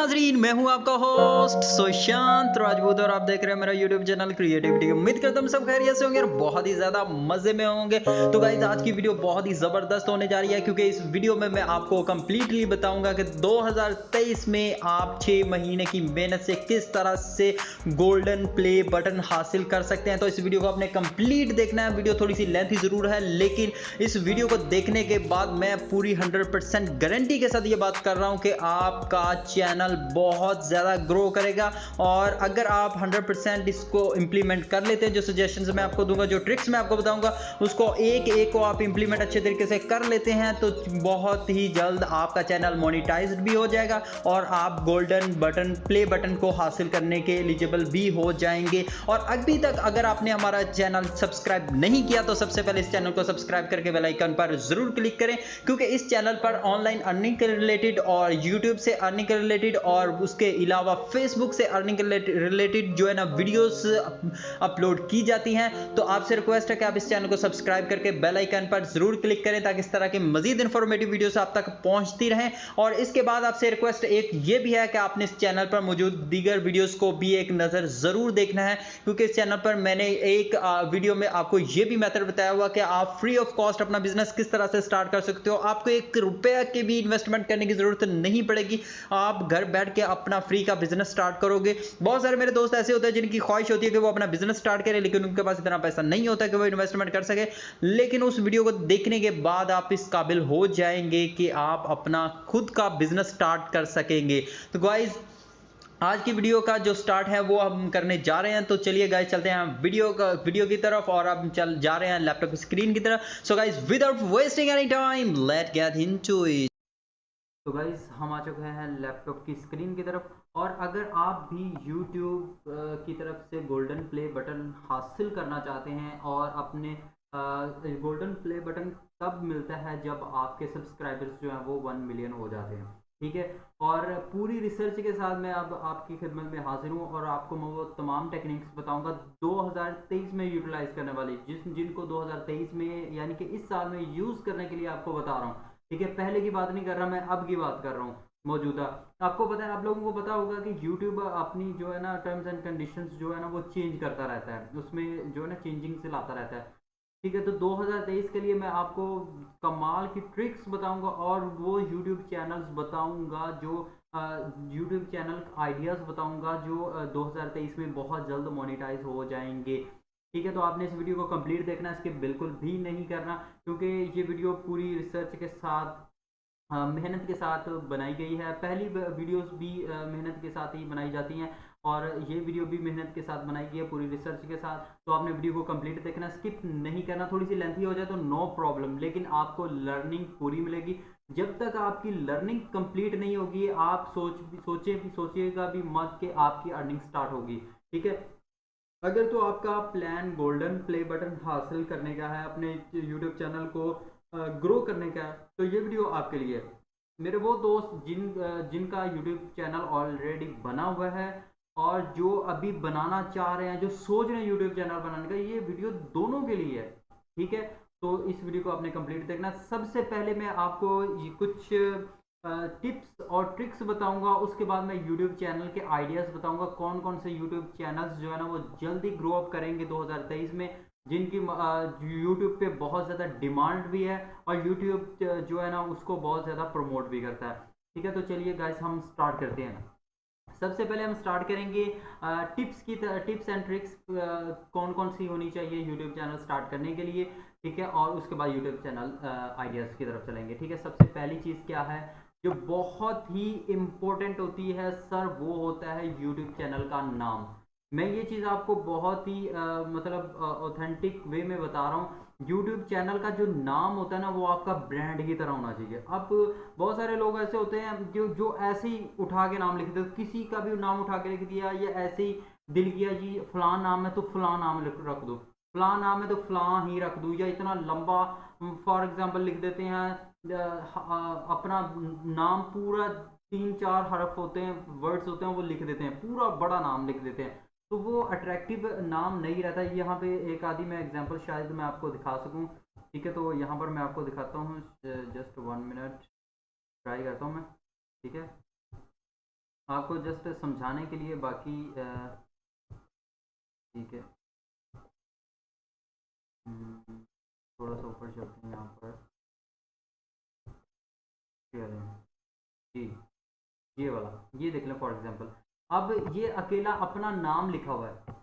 नाजरीन, मैं हूं आपका होस्ट सुशांत राजपूत और आप देख रहे हैं मेरा यूट्यूब चैनल क्रिएटिविटी। उम्मीद करता हूं सब खैरियत से होंगे और बहुत ही ज़्यादा मज़े में होंगे। तो गाइस, आज की वीडियो बहुत ही ज़बरदस्त होने जा रही है क्योंकि इस वीडियो में मैं आपको कंप्लीटली बताऊंगा कि 2023 में आप 6 महीने की मेहनत से किस तरह से गोल्डन प्ले बटन हासिल कर सकते हैं। तो इस वीडियो को आपने कंप्लीट देखना है। वीडियो थोड़ी सी लेंथी ज़रूर है, लेकिन इस वीडियो को देखने के बाद मैं पूरी 100% गारंटी के साथ ये बात कर रहा हूँ कि आपका चैनल बहुत ज़्यादा ग्रो करेगा। और अगर आप 100% इसको इंप्लीमेंट कर लेते हैं, जो सजेशंस मैं आपको दूंगा, जो ट्रिक्स मैं आपको बताऊंगा, उसको एक एक को आप इंप्लीमेंट अच्छे तरीके से कर लेते हैं, तो बहुत ही जल्द आपका चैनल मोनेटाइज्ड भी हो जाएगा और आप गोल्डन बटन प्ले बटन को हासिल करने के एलिजिबल भी हो जाएंगे। और अभी तक अगर आपने हमारा चैनल सब्सक्राइब नहीं किया तो सबसे पहले इस चैनल को सब्सक्राइब करके बेल आइकन पर जरूर क्लिक करें, क्योंकि इस चैनल पर ऑनलाइन अर्निंग के रिलेटेड और यूट्यूब से अर्निंग के रिलेटेड और उसके अलावा फेसबुक से अर्निंग के रिलेटेड जो है ना वीडियोस अपलोड की जाती हैं। तो आपसे रिक्वेस्ट है कि आप इस चैनल को सब्सक्राइब करके बेल आइकन पर जरूर क्लिक करें ताकि इस तरह की मजीद इंफॉर्मेटिव वीडियोस आप तक पहुंचती रहें। और इसके बाद आपसे रिक्वेस्ट एक ये भी है कि आपने इस चैनल पर मौजूद दीगर वीडियोस को भी एक नज़र ज़रूर देखना है, क्योंकि इस चैनल पर मैंने एक वीडियो में आपको ये भी मेथड बताया हुआ कि आप फ्री ऑफ कॉस्ट अपना बिजनेस किस तरह से स्टार्ट कर सकते हो। आपको 1 रुपया की भी इन्वेस्टमेंट करने की जरूरत नहीं पड़ेगी, आप घर बैठ के अपना फ्री का बिजनेस स्टार्ट करोगे। बहुत सारे मेरे दोस्त ऐसे होते हैं जिनकी ख्वाहिश होती है कि वो अपना बिजनेस स्टार्ट करें, लेकिन उनके पास इतना पैसा नहीं होता कि वो इन्वेस्टमेंट कर सके। लेकिन उस वीडियो को देखने के बाद आप इस काबिल हो जाएंगे कि आप अपना खुद का बिजनेस स्टार्ट कर सकेंगे। तो गाइस, आज की वीडियो का जो स्टार्ट है वो हम करने जा रहे हैं। तो चलिए गाइस, चलते हैं वीडियो की तरफ और अब चल जा रहे हैं लैपटॉप स्क्रीन की तरफ। So guys, without wasting any time, let's get into it. तो गाइस, हम आ चुके हैं लैपटॉप की स्क्रीन की तरफ। और अगर आप भी YouTube की तरफ से गोल्डन प्ले बटन हासिल करना चाहते हैं, और अपने गोल्डन प्ले बटन तब मिलता है जब आपके सब्सक्राइबर्स जो हैं वो 1 मिलियन हो जाते हैं, ठीक है। और पूरी रिसर्च के साथ मैं अब आपकी खिदमत में हाजिर हूँ और आपको मैं वो तमाम टेक्निक्स बताऊंगा 2023 में यूटिलाइज करने वाली, जिनको 2023 में यानी कि इस साल में यूज़ करने के लिए आपको बता रहा हूँ, ठीक है। पहले की बात नहीं कर रहा मैं, अब की बात कर रहा हूँ मौजूदा। आपको पता है, आप लोगों को पता होगा कि यूट्यूब अपनी जो है ना टर्म्स एंड कंडीशंस जो है ना वो चेंज करता रहता है, उसमें जो है ना चेंजिंग से लाता रहता है, ठीक है। तो 2023 के लिए मैं आपको कमाल की ट्रिक्स बताऊंगा और वो यूट्यूब चैनल्स बताऊंगा, जो यूट्यूब चैनल आइडियाज़ बताऊंगा जो 2023 में बहुत जल्द मोनेटाइज हो जाएंगे, ठीक है। तो आपने इस वीडियो को कंप्लीट देखना, इसके बिल्कुल भी नहीं करना, क्योंकि ये वीडियो पूरी रिसर्च के साथ मेहनत के साथ बनाई गई है। पहली वीडियोस भी मेहनत के साथ ही बनाई जाती हैं और ये वीडियो भी मेहनत के साथ बनाई गई है पूरी रिसर्च के साथ। तो आपने वीडियो को कंप्लीट देखना, स्किप नहीं करना। थोड़ी सी लेंथी हो जाए तो नो प्रॉब्लम, लेकिन आपको लर्निंग पूरी मिलेगी। जब तक आपकी लर्निंग कंप्लीट नहीं होगी, आप सोचिएगा भी मत कि आपकी अर्निंग स्टार्ट होगी, ठीक है। अगर तो आपका प्लान गोल्डन प्ले बटन हासिल करने का है, अपने यूट्यूब चैनल को ग्रो करने का है, तो ये वीडियो आपके लिए है। मेरे वो दोस्त जिनका यूट्यूब चैनल ऑलरेडी बना हुआ है और जो अभी बनाना चाह रहे हैं, जो सोच रहे हैं यूट्यूब चैनल बनाने का, ये वीडियो दोनों के लिए है, ठीक है। तो इस वीडियो को आपने कंप्लीट देखना। सबसे पहले मैं आपको ये कुछ टिप्स और ट्रिक्स बताऊंगा, उसके बाद मैं यूट्यूब चैनल के आइडियाज़ बताऊंगा, कौन कौन से यूट्यूब चैनल्स जो है ना वो जल्दी ग्रो अप करेंगे 2023 में, जिनकी यूट्यूब पे बहुत ज़्यादा डिमांड भी है और यूट्यूब जो है ना उसको बहुत ज़्यादा प्रमोट भी करता है, ठीक है। तो चलिए गाइस, हम स्टार्ट करते हैं। सबसे पहले हम स्टार्ट करेंगे टिप्स एंड ट्रिक्स कौन कौन सी होनी चाहिए यूट्यूब चैनल स्टार्ट करने के लिए, ठीक है। और उसके बाद यूट्यूब चैनल आइडियाज़ की तरफ चलेंगे, ठीक है। सबसे पहली चीज़ क्या है जो बहुत ही इम्पोर्टेंट होती है सर, वो होता है यूट्यूब चैनल का नाम। मैं ये चीज़ आपको बहुत ही मतलब ऑथेंटिक वे में बता रहा हूँ। यूट्यूब चैनल का जो नाम होता है ना वो आपका ब्रांड की तरह होना चाहिए। अब बहुत सारे लोग ऐसे होते हैं जो ऐसे ही उठा के नाम लिख देते, किसी का भी नाम उठा के लिख दिया, या ऐसे ही दिल किया जी फलां नाम है तो फलां नाम रख दो, फलां नाम है तो फलां ही रख दूँ, या इतना लंबा फॉर एग्जांपल लिख देते हैं अपना नाम पूरा 3-4 हरफ होते हैं, वर्ड्स होते हैं, वो लिख देते हैं, पूरा बड़ा नाम लिख देते हैं, तो वो अट्रैक्टिव नाम नहीं रहता। यहाँ पे एक आदि मैं एग्जांपल शायद मैं आपको दिखा सकूँ, ठीक है। तो यहाँ पर मैं आपको दिखाता हूँ, जस्ट 1 मिनट ट्राई करता हूँ मैं, ठीक है। आपको जस्ट समझाने के लिए, बाकी ठीक है। थोड़ा सा ऊपर चलते हैं यहाँ पर। जी, ये वाला, ये देख लें फॉर एग्जांपल। अब ये अकेला अपना नाम लिखा हुआ है,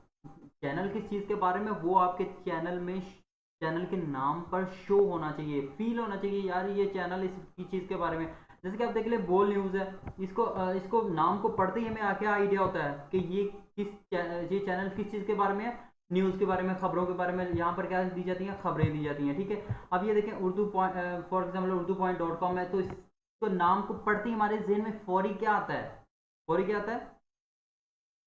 चैनल किस चीज़ के बारे में, वो आपके चैनल में, चैनल के नाम पर शो होना चाहिए, फील होना चाहिए यार ये चैनल इसकी चीज़ के बारे में। जैसे कि आप देख ले बोल न्यूज़ है, इसको नाम को पढ़ते ही हमें क्या आइडिया होता है कि ये चैनल किस चीज़ के बारे में है, न्यूज़ के बारे में, खबरों के बारे में। यहाँ पर क्या दी जाती हैं, खबरें दी जाती हैं, ठीक है। अब ये देखें उर्दू फॉर एग्जाम्पल urdu.com है, तो नाम को पढ़ते ही हमारे जहन में फौरी क्या आता है, फौरी क्या आता है,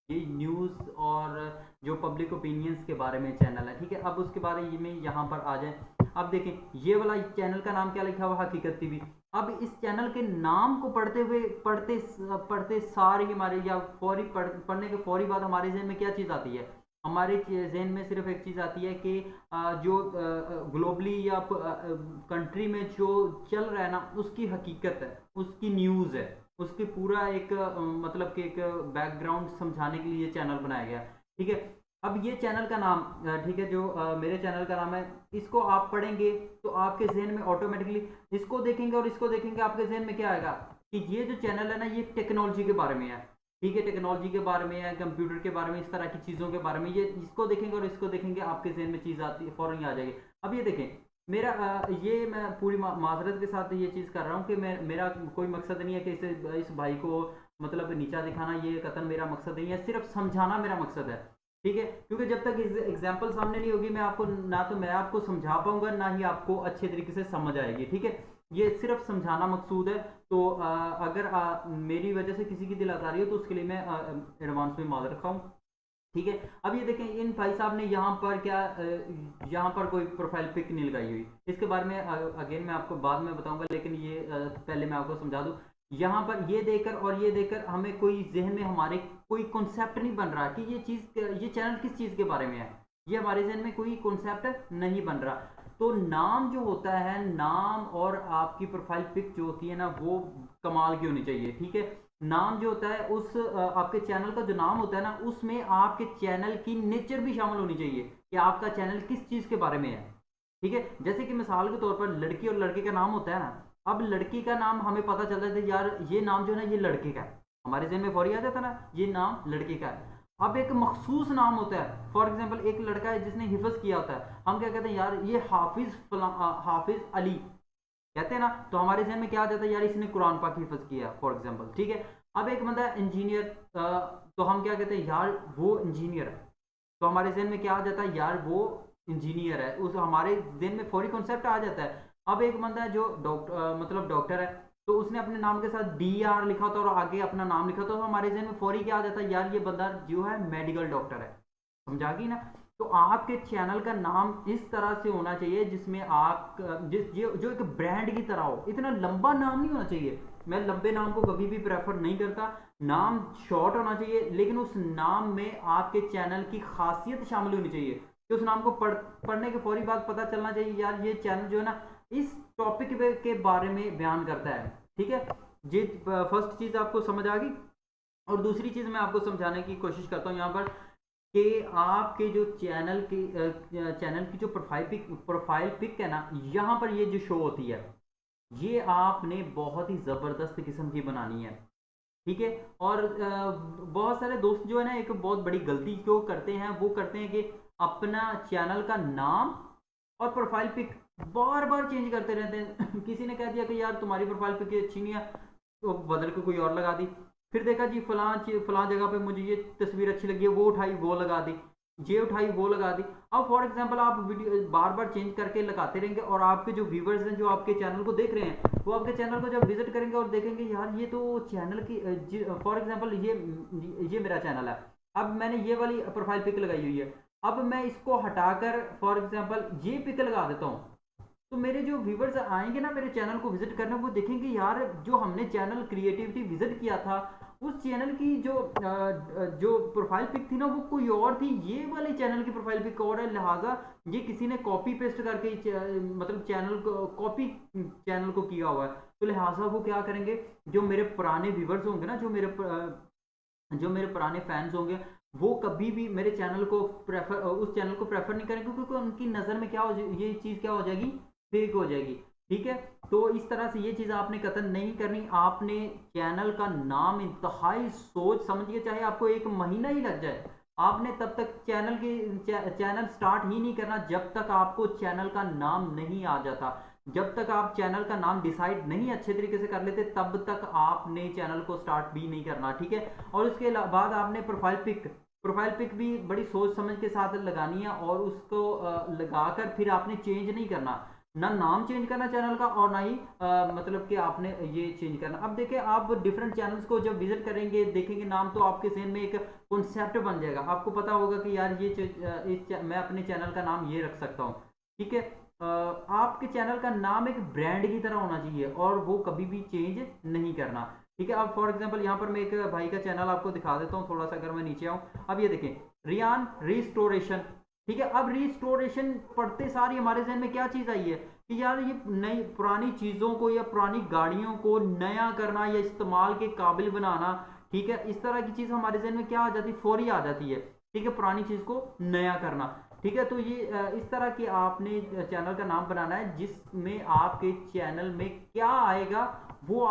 ये न्यूज़ और जो पब्लिक ओपिनियंस के बारे में चैनल है, ठीक है। अब उसके बारे में यहाँ पर आ जाए। अब देखें ये वाला चैनल का नाम क्या लिखा हुआ, हकीकत टीवी। अब इस चैनल के नाम को पढ़ते सारे हमारे, या फौरी पढ़ने के फौरी बाद हमारे जहन में क्या चीज़ आती है, हमारे जहन में सिर्फ एक चीज़ आती है कि जो ग्लोबली या कंट्री में जो चल रहा है ना, उसकी हकीकत है, उसकी न्यूज़ है, उसके पूरा एक मतलब कि एक बैकग्राउंड समझाने के लिए चैनल बनाया गया, ठीक है। अब ये चैनल का नाम ठीक है, जो मेरे चैनल का नाम है, इसको आप पढ़ेंगे तो आपके जहन में ऑटोमेटिकली, इसको देखेंगे और इसको देखेंगे, आपके जहन में क्या आएगा कि ये जो चैनल है ना, ये टेक्नोलॉजी के बारे में है, ठीक है, टेक्नोलॉजी के बारे में है, कंप्यूटर के बारे में, इस तरह की चीज़ों के बारे में। ये इसको देखेंगे और इसको देखेंगे, आपके जहन में चीज़ आती है, फ़ौरन आ जाएगी। अब ये देखें मेरा ये मैं पूरी माजरत के साथ ये चीज़ कर रहा हूँ कि मेरा कोई मकसद नहीं है कि इस भाई को मतलब नीचा दिखाना, ये कतन मेरा मकसद नहीं है, सिर्फ समझाना मेरा मकसद है, ठीक है। क्योंकि जब तक एग्जाम्पल सामने नहीं होगी, मैं आपको ना तो मैं आपको समझा पाऊंगा, ना ही आपको अच्छे तरीके से समझ आएगी, ठीक है। ये सिर्फ समझाना मकसूद है। तो अगर मेरी वजह से किसी की दिल आज़ारी हो तो उसके लिए मैं एडवांस में माजरत खाऊँ, ठीक है। अब ये देखें इन भाई साहब ने यहाँ पर क्या यहाँ पर कोई प्रोफाइल पिक नहीं लगाई हुई, इसके बारे में अगेन मैं आपको बाद में बताऊंगा, लेकिन ये पहले मैं आपको समझा दूं। यहाँ पर ये देखकर और ये देखकर हमें कोई जहन में हमारे कोई कॉन्सेप्ट नहीं बन रहा कि ये चैनल किस चीज़ के बारे में है, ये हमारे जहन में कोई कॉन्सेप्ट नहीं बन रहा। तो नाम जो होता है, नाम और आपकी प्रोफाइल पिक जो होती है ना, वो कमाल की होनी चाहिए, ठीक है। नाम जो होता है उस आपके चैनल का जो नाम होता है ना, उसमें आपके चैनल की नेचर भी शामिल होनी चाहिए कि आपका चैनल किस चीज़ के बारे में है, ठीक है। जैसे कि मिसाल के तौर पर लड़की और लड़के का नाम होता है ना, अब लड़की का नाम हमें पता चलता है यार ये नाम जो है ना, ये लड़के का है, हमारे जहन में फौरी आ जाता है ना, ये नाम लड़के का है। अब एक मखसूस नाम होता है, फॉर एग्जाम्पल एक लड़का है जिसने हिफ्ज किया होता है, हम क्या कहते हैं यार ये हाफिज अली कहते हैं ना, तो हमारे जहन में क्या आ जाता है यार इसने कुरान पाक हिफ्ज किया, फॉर एग्जाम्पल, ठीक है। अब एक बंदा है इंजीनियर, तो हम क्या कहते हैं यार वो इंजीनियर है, तो हमारे जहन में क्या आ जाता है यार वो इंजीनियर है, उस हमारे जहन में फौरी कॉन्सेप्ट आ जाता है। अब एक बंदा है जो मतलब डॉक्टर है, तो उसने अपने नाम के साथ DR लिखा होता है और आगे अपना नाम लिखा होता है, तो हमारे जहन में फौरी क्या आ जाता है यार ये बंदा जो है मेडिकल डॉक्टर है, समझा गई ना। तो आपके चैनल का नाम इस तरह से होना चाहिए जिसमें आप जो एक ब्रांड की तरह हो, इतना लंबा नाम नहीं होना चाहिए, मैं लंबे नाम को कभी भी प्रेफर नहीं करता, नाम शॉर्ट होना चाहिए, लेकिन उस नाम में आपके चैनल की खासियत शामिल होनी चाहिए कि उस नाम को पढ़ने के फौरी बाद पता चलना चाहिए यार ये चैनल जो है ना इस टॉपिक के बारे में बयान करता है, ठीक है। जी, फर्स्ट चीज़ आपको समझ आ गई। और दूसरी चीज़ मैं आपको समझाने की कोशिश करता हूँ यहाँ पर कि आपके जो चैनल की जो प्रोफाइल पिक है ना, यहाँ पर ये जो शो होती है, ये आपने बहुत ही ज़बरदस्त किस्म की बनानी है, ठीक है। और बहुत सारे दोस्त जो है ना एक बहुत बड़ी गलती जो करते हैं, वो करते हैं कि अपना चैनल का नाम और प्रोफाइल पिक बार बार चेंज करते रहते हैं किसी ने कह दिया कि यार तुम्हारी प्रोफाइल पिक अच्छी नहीं है, तो बदल के कोई और लगा दी, फिर देखा जी फलां जगह पे मुझे ये तस्वीर अच्छी लगी है, वो उठाई वो लगा दी, ये उठाई वो लगा दी। अब फॉर एग्जांपल आप वीडियो बार बार चेंज करके लगाते रहेंगे और आपके जो व्यूवर्स हैं जो आपके चैनल को देख रहे हैं, वो आपके चैनल को जब विजिट करेंगे और देखेंगे यार ये तो चैनल की फॉर एग्जांपल ये मेरा चैनल है, अब मैंने ये वाली प्रोफाइल पिक लगाई हुई है, अब मैं इसको हटाकर फॉर एग्जांपल ये पिक लगा देता हूँ, तो मेरे जो व्यूवर्स आएंगे ना मेरे चैनल को विजिट करने, वो देखेंगे यार जो हमने चैनल क्रिएटिविटी विजिट किया था, उस चैनल की जो प्रोफाइल पिक थी ना वो कोई और थी, ये वाले चैनल की प्रोफाइल पिक और है, लिहाजा ये किसी ने कॉपी पेस्ट करके मतलब चैनल को किया हुआ है, तो लिहाजा वो क्या करेंगे, जो मेरे पुराने व्यूवर्स होंगे ना, जो मेरे जो मेरे पुराने फैंस होंगे वो कभी भी मेरे चैनल को प्रेफर उस चैनल को प्रेफर नहीं करेंगे, क्योंकि उनकी नज़र में क्या हो ये चीज़ क्या हो जाएगी, फेक हो जाएगी। ठीक है, तो इस तरह से ये चीज़ आपने कतई नहीं करनी। आपने चैनल का नाम इंतहाई सोच समझ के, चाहे आपको 1 महीना ही लग जाए, आपने तब तक चैनल स्टार्ट ही नहीं करना जब तक आपको चैनल का नाम नहीं आ जाता। जब तक आप चैनल का नाम डिसाइड नहीं अच्छे तरीके से कर लेते तब तक आपने चैनल को स्टार्ट भी नहीं करना। ठीक है, और उसके बाद आपने प्रोफाइल पिक भी बड़ी सोच समझ के साथ लगानी है, और उसको लगाकर फिर आपने चेंज नहीं करना, ना नाम चेंज करना चैनल का, और ना ही मतलब कि आपने ये चेंज करना। अब देखिए, आप डिफरेंट चैनल्स को जब विजिट करेंगे, देखेंगे नाम, तो आपके जहन में एक कॉन्सेप्ट बन जाएगा। आपको पता होगा कि यार ये मैं अपने चैनल का नाम ये रख सकता हूँ। ठीक है, आपके चैनल का नाम एक ब्रांड की तरह होना चाहिए, और वो कभी भी चेंज नहीं करना। ठीक है, अब फॉर एग्जांपल यहाँ पर मैं एक भाई का चैनल आपको दिखा देता हूँ थोड़ा सा, अगर मैं नीचे आऊँ। अब ये देखें, रियान रिस्टोरेशन। ठीक है, अब रिस्टोरेशन पढ़ते सारी हमारे जहन में क्या चीज़ आई है कि यार ये नई पुरानी चीज़ों को या पुरानी गाड़ियों को नया करना या इस्तेमाल के काबिल बनाना। ठीक है, इस तरह की चीज़ हमारे जहन में क्या आ जाती है, फौरी आ जाती है। ठीक है, पुरानी चीज़ को नया करना। ठीक है, तो ये इस तरह की आपने चैनल का नाम बनाना है जिसमें आपके चैनल में क्या आएगा, वो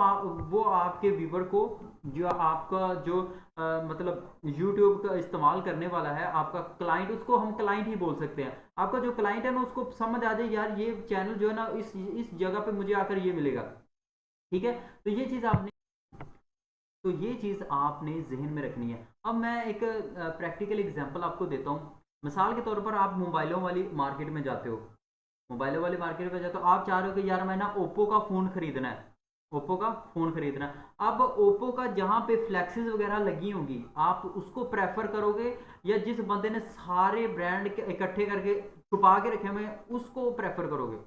आपके व्यूवर को, जो आपका जो मतलब YouTube का इस्तेमाल करने वाला है, आपका क्लाइंट, उसको हम क्लाइंट ही बोल सकते हैं। आपका जो क्लाइंट है ना, उसको समझ आ जाए यार ये चैनल जो है ना, इस जगह पे मुझे आकर ये मिलेगा। ठीक है, तो ये चीज़ आपने जहन में रखनी है। अब मैं एक प्रैक्टिकल एग्जांपल आपको देता हूँ। मिसाल के तौर पर आप मोबाइलों वाली मार्केट में जाते हो, मोबाइलों वाली मार्केट में जाते हो, आप चाह रहे हो कि यार मैं ना ओप्पो का फ़ोन खरीदना है, ओप्पो का फ़ोन खरीदना है। अब ओप्पो का जहाँ पे फ्लैक्सेस वगैरह लगी होंगी, आप उसको प्रेफर करोगे, या जिस बंदे ने सारे ब्रांड इकट्ठे करके छुपा के रखे हुए हैं उसको प्रेफर करोगे?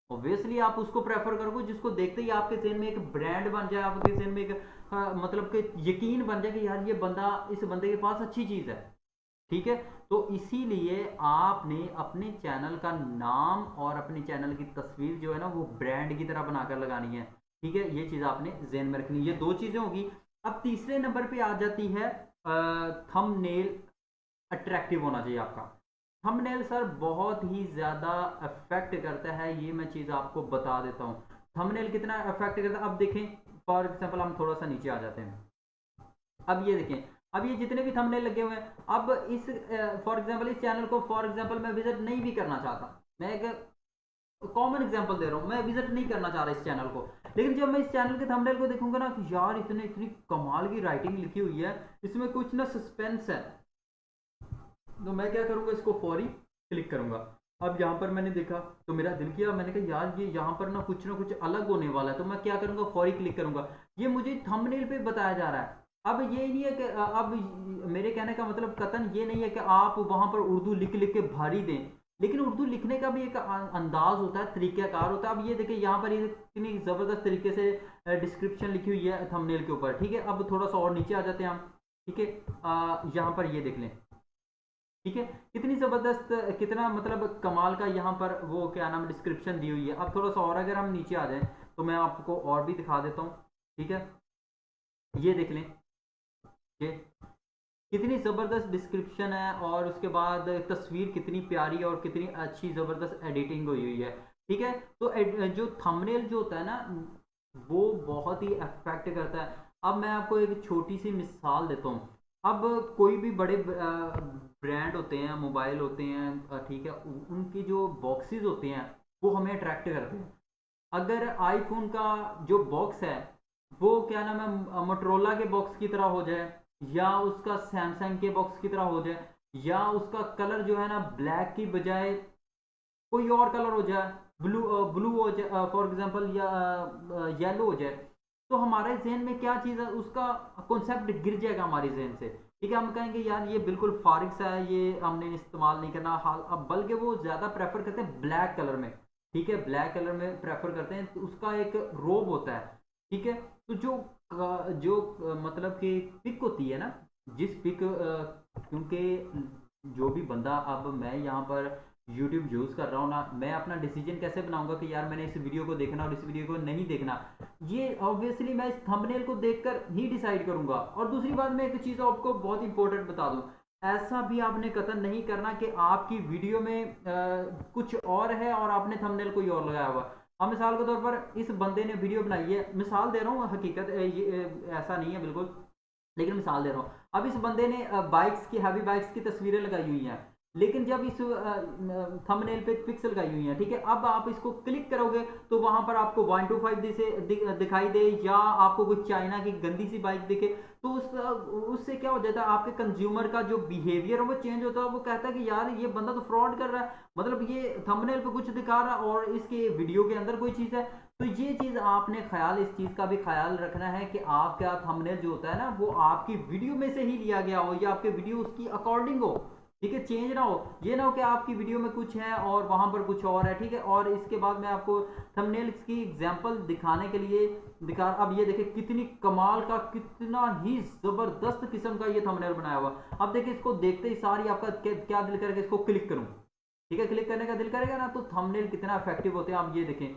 ऑब्वियसली आप उसको प्रेफर करोगे जिसको देखते ही आपके जहन में एक ब्रांड बन जाए, आपके जहन में एक मतलब कि यकीन बन जाए कि यार ये बंदा, इस बंदे के पास अच्छी चीज़ है। ठीक है, तो इसीलिए आपने अपने चैनल का नाम और अपने चैनल की तस्वीर जो है ना, वो ब्रांड की तरह बनाकर लगानी है। ठीक है, ये चीज़ आपने ज़हन में रखनी है। ये 2 चीज़ें होगी। अब तीसरे नंबर पे आ जाती है थंबनेल अट्रैक्टिव होना चाहिए आपका। थंबनेल सर बहुत ही ज़्यादा अफेक्ट करता है, ये मैं चीज़ आपको बता देता हूँ। थंबनेल कितना अफेक्ट करता है, अब देखें फॉर एग्जांपल हम थोड़ा सा नीचे आ जाते हैं। अब ये देखें, अब ये जितने भी थंबनेल लगे हुए हैं, अब इस फॉर एग्जांपल इस चैनल को फॉर एग्जांपल मैं विजिट नहीं भी करना चाहता, मैं एक कॉमन एग्जांपल दे रहा हूँ, मैं विजिट नहीं करना चाह रहा इस चैनल को, लेकिन जब मैं इस चैनल के थंबनेल को देखूंगा ना कि यार इतनी कमाल की राइटिंग लिखी हुई है, इसमें कुछ ना सस्पेंस है, तो मैं क्या करूंगा, इसको फौरी क्लिक करूंगा। अब यहाँ पर मैंने देखा तो मेरा दिल किया, मैंने कहा यार ये यहाँ पर ना कुछ अलग होने वाला है, तो मैं क्या करूंगा, फौरी क्लिक करूंगा। ये मुझे थंबनेल पे बताया जा रहा है। अब ये नहीं है कि अब मेरे कहने का मतलब कतन ये नहीं है कि आप वहां पर उर्दू लिख लिख के भारी दें, लेकिन उर्दू लिखने का भी एक अंदाज होता है, तरीक़ाकार होता है। अब ये देखिए यहाँ पर ये इतनी ज़बरदस्त तरीके से डिस्क्रिप्शन लिखी हुई है थंबनेल के ऊपर। ठीक है, अब थोड़ा सा और नीचे आ जाते हैं हम। ठीक है, यहाँ पर ये देख लें। ठीक है, कितनी ज़बरदस्त, कितना मतलब कमाल का यहाँ पर वो क्या नाम डिस्क्रिप्शन दी हुई है। अब थोड़ा सा और अगर हम नीचे आ जाएं तो मैं आपको और भी दिखा देता हूँ। ठीक है, ये देख लें, ये कितनी ज़बरदस्त डिस्क्रिप्शन है, और उसके बाद तस्वीर कितनी प्यारी और कितनी अच्छी ज़बरदस्त एडिटिंग हुई हुई है। ठीक है, तो जो थंबनेल जो होता है ना, वो बहुत ही अफेक्ट करता है। अब मैं आपको एक छोटी सी मिसाल देता हूँ। अब कोई भी बड़े ब्रांड होते हैं, मोबाइल होते हैं, ठीक है, उनकी जो बॉक्सेस होते हैं वो हमें अट्रैक्ट करते हैं। अगर आईफोन का जो बॉक्स है वो क्या नाम है मोटरोला के बॉक्स की तरह हो जाए, या उसका सैमसंग के बॉक्स की तरह हो जाए, या उसका कलर जो है ना ब्लैक की बजाय कोई और कलर हो जाए, ब्लू हो जाए फॉर एग्जांपल, या येलो हो जाए, तो हमारे जहन में क्या चीज़ है, उसका कॉन्सेप्ट गिर जाएगा हमारे जहन से। ठीक है, हम कहेंगे यार ये बिल्कुल फारिग सा है, ये हमने इस्तेमाल नहीं करना हाल। अब बल्कि वो ज़्यादा प्रेफर करते हैं ब्लैक कलर में। ठीक है, ब्लैक कलर में प्रेफर करते हैं, तो उसका एक रोब होता है। ठीक है, तो जो मतलब कि पिक होती है ना, जिस पिक क्योंकि जो भी बंदा, अब मैं यहाँ पर यूट्यूब यूज़ कर रहा हूँ ना, मैं अपना डिसीजन कैसे बनाऊंगा कि यार मैंने इस वीडियो को देखना और इस वीडियो को नहीं देखना, ये ऑब्वियसली मैं इस थंबनेल को देखकर ही डिसाइड करूंगा। और दूसरी बात, मैं एक चीज़ आपको बहुत इंपॉर्टेंट बता दूं, ऐसा भी आपने कतई नहीं करना कि आपकी वीडियो में कुछ और है और आपने थंबनेल कोई और लगाया हुआ। अब मिसाल के तौर पर इस बंदे ने वीडियो बनाई है, मिसाल दे रहा हूँ, हकीकत ये ऐसा नहीं है बिल्कुल, लेकिन मिसाल दे रहा हूँ। अब इस बंदे ने बाइक्स की, हैवी बाइक्स की तस्वीरें लगाई हुई हैं, लेकिन जब इस थंबनेल पे पिक्सल लगाई हुई है, ठीक है, अब आप इसको क्लिक करोगे तो वहां पर आपको 125 दिखाई दे, या आपको कुछ चाइना की गंदी सी बाइक दिखे, तो उससे क्या हो जाता है, आपके कंज्यूमर का जो बिहेवियर है वो चेंज होता है। वो कहता है कि यार ये बंदा तो फ्रॉड कर रहा है, मतलब ये थंबनेल पे कुछ दिखा रहा है और इसके वीडियो के अंदर कोई चीज़ है। तो ये चीज़ आपने ख्याल, इस चीज़ का भी ख्याल रखना है कि आपका थंबनेल जो होता है ना, वो आपकी वीडियो में से ही लिया गया हो, या आपके वीडियो उसकी अकॉर्डिंग हो, ठीक है, चेंज ना हो। ये ना हो कि आपकी वीडियो में कुछ है और वहां पर कुछ और है, ठीक है। और इसके बाद मैं आपको थंबनेल्स की एग्जांपल दिखाने के लिए दिखा, अब ये देखिए कितनी कमाल का, कितना ही जबरदस्त किस्म का ये थंबनेल बनाया हुआ। अब देखिए इसको देखते ही सारी आपका क्या दिल करेगा, इसको क्लिक करूं, ठीक है, क्लिक करने का दिल करेगा ना। तो थंबनेल कितना इफेक्टिव होते हैं, आप ये देखें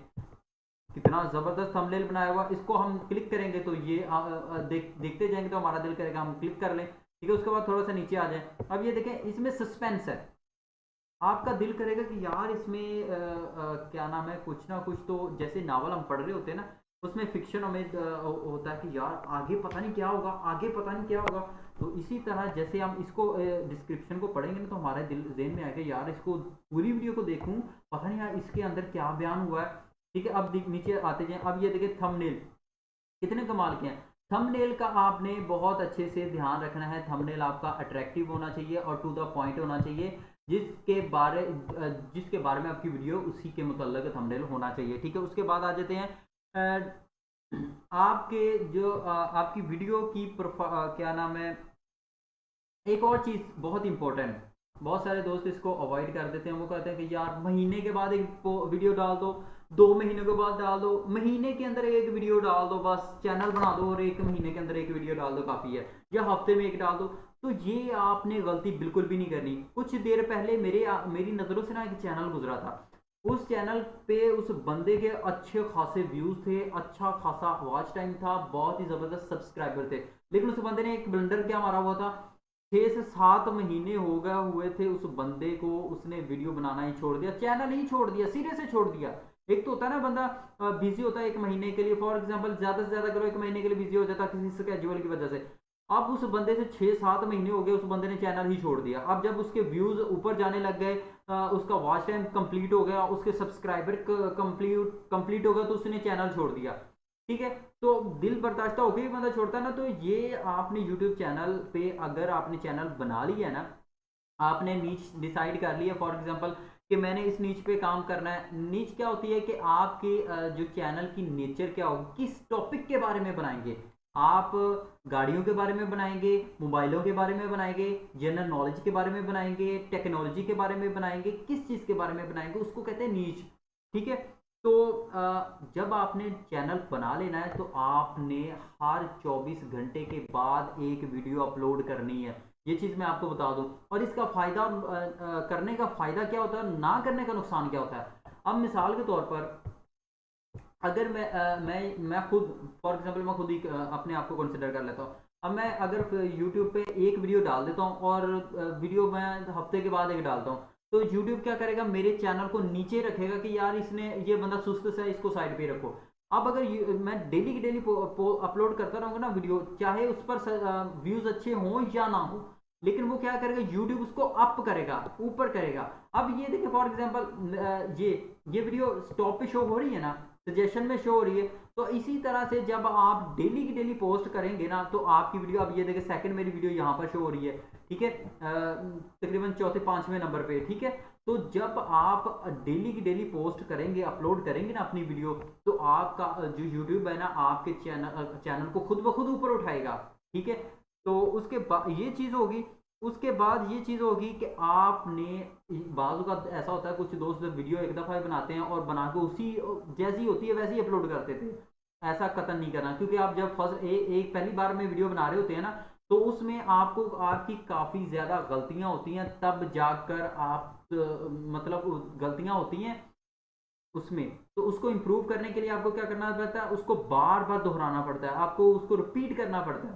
कितना जबरदस्त थंबनेल बनाया हुआ। इसको हम क्लिक करेंगे तो ये देखते जाएंगे तो हमारा दिल करेगा हम क्लिक कर लें, ठीक है। उसके बाद थोड़ा सा नीचे आ जाए, अब ये देखें इसमें सस्पेंस है, आपका दिल करेगा कि यार इसमें क्या नाम है, कुछ ना कुछ तो, जैसे नावल हम पढ़ रहे होते हैं ना, उसमें फिक्शन हमें होता है कि यार आगे पता नहीं क्या होगा, आगे पता नहीं क्या होगा। तो इसी तरह जैसे हम इसको डिस्क्रिप्शन को पढ़ेंगे ना, तो हमारे दिल जेहन में आएगा यार इसको पूरी वीडियो को देखूं, पता नहीं यार इसके अंदर क्या बयान हुआ है, ठीक है। अब नीचे आते जाए, अब ये देखिए थंबनेल कितने कमाल के हैं। थंबनेल का आपने बहुत अच्छे से ध्यान रखना है, थंबनेल आपका अट्रैक्टिव होना चाहिए और टू द पॉइंट होना चाहिए, जिसके बारे में आपकी वीडियो उसी के मुतल्लिक थंबनेल होना चाहिए, ठीक है। उसके बाद आ जाते हैं आपके जो आपकी वीडियो की क्या नाम है, एक और चीज बहुत इंपॉर्टेंट, बहुत सारे दोस्त इसको अवॉइड कर देते हैं। वो कहते हैं कि यार महीने के बाद एक वीडियो डाल दो, 2 महीने के बाद डाल दो, महीने के अंदर एक वीडियो डाल दो, बस चैनल बना दो और 1 महीने के अंदर एक वीडियो डाल दो काफी है, या हफ्ते में एक डाल दो। तो ये आपने गलती बिल्कुल भी नहीं करनी। कुछ देर पहले मेरी नजरों से ना एक चैनल गुजरा था, उस चैनल पे उस बंदे के अच्छे खासे व्यूज थे, अच्छा खासा वॉच टाइम था, बहुत ही जबरदस्त सब्सक्राइबर थे, लेकिन उस बंदे ने एक ब्लंडर क्या मारा हुआ था, 6 से 7 महीने हो गए हुए थे उस बंदे को, उसने वीडियो बनाना ही छोड़ दिया, चैनल ही छोड़ दिया, सिरे से छोड़ दिया। एक तो होता है ना बंदा बिजी होता है 1 महीने के लिए, फॉर एग्जांपल ज्यादा से ज्यादा करो 1 महीने के लिए बिजी हो जाता किसी स्केड्यूल की वजह से। अब उस बंदे से 6-7 महीने हो गए, उस बंदे ने चैनल ही छोड़ दिया। अब जब उसके व्यूज ऊपर जाने लग गए, उसका वॉच टाइम कंप्लीट हो गया, उसके सब्सक्राइबर कंप्लीट हो गया, तो उसने चैनल छोड़ दिया, ठीक है। तो दिल बर्दाश्त होकर भी बंदा छोड़ता है ना। तो ये आपने यूट्यूब चैनल पे अगर आपने चैनल बना लिया ना, आपने नीच डिसाइड कर लिया फॉर एग्जांपल कि मैंने इस नीच पे काम करना है। नीच क्या होती है कि आपके जो चैनल की नेचर क्या होगी, किस टॉपिक के बारे में बनाएंगे आप, गाड़ियों के बारे में बनाएंगे, मोबाइलों के बारे में बनाएंगे, जनरल नॉलेज के बारे में बनाएंगे, टेक्नोलॉजी के बारे में बनाएंगे, किस चीज़ के बारे में बनाएंगे, उसको कहते हैं नीच, ठीक है। तो जब आपने चैनल बना लेना है तो आपने हर 24 घंटे के बाद एक वीडियो अपलोड करनी है, ये चीज़ मैं आपको बता दूं। और इसका फ़ायदा करने का फ़ायदा क्या होता है, ना करने का नुकसान क्या होता है। अब मिसाल के तौर पर अगर मैं खुद, फॉर एग्जांपल मैं खुद ही अपने आप को कंसिडर कर लेता हूँ। अब मैं अगर यूट्यूब पे एक वीडियो डाल देता हूँ और वीडियो मैं हफ्ते के बाद एक डालता हूँ, तो यूट्यूब क्या करेगा, मेरे चैनल को नीचे रखेगा कि यार इसने, ये बंदा सुस्त सा है, इसको साइड पे रखो। अब अगर मैं डेली की डेली अपलोड करता रहूँगा ना वीडियो, चाहे उस पर व्यूज अच्छे हों या ना हो, लेकिन वो क्या करेगा, यूट्यूब उसको अप करेगा, ऊपर करेगा। अब ये देखिए फॉर एग्जांपल ये वीडियो टॉप पे शो हो रही है ना, सजेशन में शो हो रही है। तो इसी तरह से जब आप डेली की डेली पोस्ट करेंगे ना, तो आपकी वीडियो, अब ये देखिए सेकंड मेरी वीडियो यहाँ पर शो हो रही है, ठीक है, तकरीबन चौथे 5वें नंबर पे, ठीक है। तो जब आप डेली की डेली पोस्ट करेंगे, अपलोड करेंगे ना अपनी वीडियो, तो आपका जो यूट्यूब है ना, आपके चैनल को खुद ब खुद ऊपर उठाएगा, ठीक है। तो उसके बाद ये चीज़ होगी, उसके बाद ये चीज़ होगी कि आपने, बाजू का ऐसा होता है कुछ दोस्त वीडियो एक दफ़ा बनाते हैं और बना के उसी जैसी होती है वैसे ही अपलोड करते थे। ऐसा कतई नहीं करना, क्योंकि आप जब फर्स्ट एक पहली बार में वीडियो बना रहे होते हैं ना, तो उसमें आपको आपकी काफ़ी ज़्यादा गलतियां होती हैं, तब जाकर आप मतलब गलतियां होती हैं उसमें। तो उसको इम्प्रूव करने के लिए आपको क्या करना पड़ता है, उसको बार बार दोहराना पड़ता है, आपको उसको रिपीट करना पड़ता है,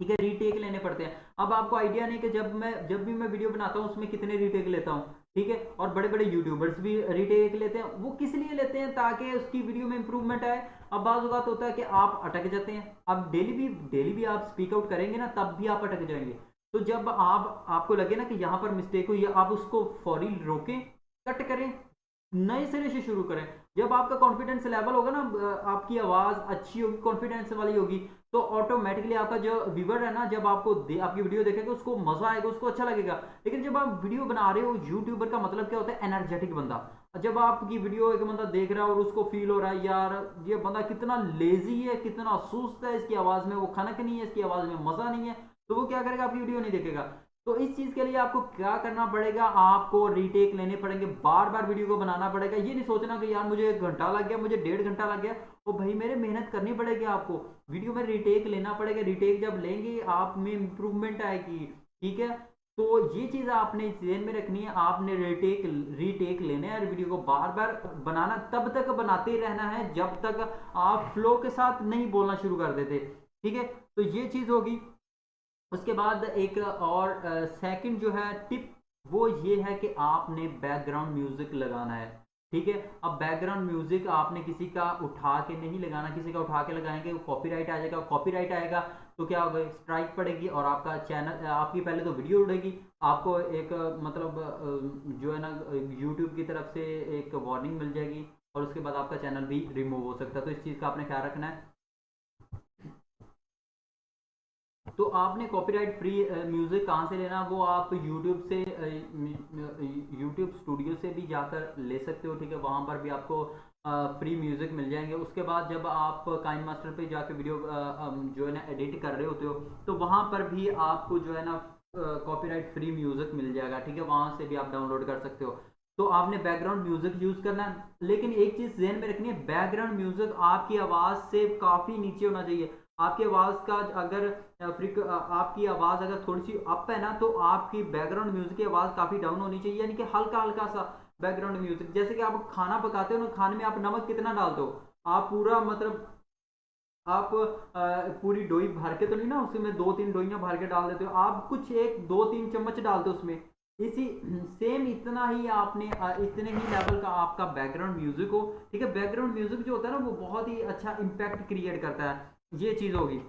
ठीक है, रीटेक लेने पड़ते हैं। अब आपको आइडिया नहीं कि जब भी मैं वीडियो बनाता हूँ उसमें कितने रीटेक लेता हूँ, ठीक है। और बड़े बड़े यूट्यूबर्स भी रीटेक लेते हैं, वो किस लिए लेते हैं, ताकि उसकी वीडियो में इंप्रूवमेंट आए। अब बात बात होता है कि आप अटक जाते हैं, अब डेली भी आप स्पीक आउट करेंगे ना, तब भी आप अटक जाएंगे। तो जब आपको लगे ना कि यहाँ पर मिस्टेक हुई है, आप उसको फौरी रोकें, कट करें, नए सिरे से शुरू करें। जब आपका कॉन्फिडेंस लेवल होगा ना, आपकी आवाज अच्छी होगी, कॉन्फिडेंस वाली होगी, तो ऑटोमेटिकली आपका जो व्यूवर है ना, जब आपकी वीडियो देखेगा उसको मजा आएगा, उसको अच्छा लगेगा। लेकिन जब आप वीडियो बना रहे हो, यूट्यूबर का मतलब क्या होता है, एनर्जेटिक बंदा। जब आपकी वीडियो एक बंदा देख रहा है और उसको फील हो रहा है, यार ये बंदा कितना लेजी है, कितना सुस्त है, इसकी आवाज में वो खनक नहीं है, इसकी आवाज में मजा नहीं है, तो वो क्या करेगा, आपकी वीडियो नहीं देखेगा। तो इस चीज के लिए आपको क्या करना पड़ेगा, आपको रीटेक लेने पड़ेंगे, बार बार वीडियो को बनाना पड़ेगा। ये नहीं सोचना कि यार मुझे 1 घंटा लग गया, मुझे 1.5 घंटा लग गया, तो भाई मेरे मेहनत करनी पड़ेगी, आपको वीडियो में रीटेक लेना पड़ेगा। रीटेक जब लेंगे आप में इंप्रूवमेंट आएगी, ठीक है। तो ये चीज आपने ध्यान में रखनी है, आपने रीटेक लेने हैं, वीडियो को बार बार बनाना, तब तक बनाते ही रहना है जब तक आप फ्लो के साथ नहीं बोलना शुरू कर देते, ठीक है। तो ये चीज होगी। उसके बाद एक और सेकंड जो है टिप, वो ये है कि आपने बैकग्राउंड म्यूजिक लगाना है, ठीक है। अब बैकग्राउंड म्यूजिक आपने किसी का उठा के नहीं लगाना, किसी का उठा के लगाएंगे वो कॉपीराइट आ जाएगा, कॉपीराइट आएगा तो क्या होगा, स्ट्राइक पड़ेगी और आपका चैनल, आपकी पहले तो वीडियो उड़ेगी, आपको एक मतलब जो है ना यूट्यूब की तरफ से एक वार्निंग मिल जाएगी, और उसके बाद आपका चैनल भी रिमूव हो सकता है। तो इस चीज़ का आपने ख्याल रखना है। तो आपने कॉपीराइट फ्री म्यूजिक कहाँ से लेना, वो आप यूट्यूब से, यूट्यूब स्टूडियो से भी जाकर ले सकते हो, ठीक है। वहाँ पर भी आपको फ्री म्यूजिक मिल जाएंगे। उसके बाद जब आप काइन मास्टर पे जाकर वीडियो जो है ना एडिट कर रहे होते हो, तो वहाँ पर भी आपको जो है ना कॉपीराइट फ्री म्यूजिक मिल जाएगा, ठीक है। वहाँ से भी आप डाउनलोड कर सकते हो। तो आपने बैकग्राउंड म्यूजिक यूज करना है, लेकिन एक चीज ध्यान में रखनी है, बैकग्राउंड म्यूजिक आपकी आवाज से काफी नीचे होना चाहिए। आपकी आवाज का अगर आपकी आवाज अगर थोड़ी सी अप है ना, तो आपकी बैकग्राउंड म्यूजिक की आवाज काफी डाउन होनी चाहिए, यानी कि हल्का हल्का सा बैकग्राउंड म्यूजिक। जैसे कि आप खाना पकाते हो ना, खाने में आप नमक कितना डालते हो, आप पूरा मतलब आप पूरी डोई भर के तो नहीं ना, उसमें 2-3 डोइयां भर के डाल देते हो, आप कुछ 1-2-3 चम्मच डालते हो उसमें। इसी सेम इतना ही आपने इतने ही लेवल का आपका बैकग्राउंड म्यूजिक हो, ठीक है। बैकग्राउंड म्यूजिक जो होता है ना, वो बहुत ही अच्छा इंपैक्ट क्रिएट करता है, ये चीज होगी,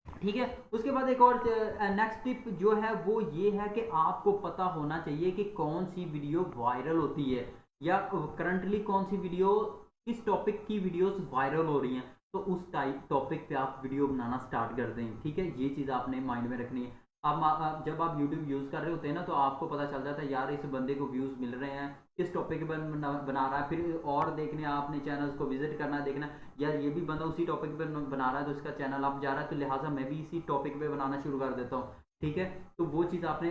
ठीक है। उसके बाद एक और नेक्स्ट टिप जो है वो ये है कि आपको पता होना चाहिए कि कौन सी वीडियो वायरल होती है, या करंटली कौन सी वीडियो, किस टॉपिक की वीडियोस वायरल हो रही हैं, तो उस टाइप टॉपिक पे आप वीडियो बनाना स्टार्ट कर दें, ठीक है। ये चीज़ आपने माइंड में रखनी है। अब जब आप YouTube यूज़ कर रहे होते हैं ना, तो आपको पता चल जाता है यार इस बंदे को व्यूज़ मिल रहे हैं, किस टॉपिक पर बना रहा है, फिर और देखने आपने चैनल्स को विजिट करना है, देखना यार ये भी बंदा उसी टॉपिक पे बना रहा है, तो इसका चैनल आप जा रहा है, तो लिहाजा मैं भी इसी टॉपिक पे बनाना शुरू कर देता हूँ, ठीक है। तो वो चीज़ आपने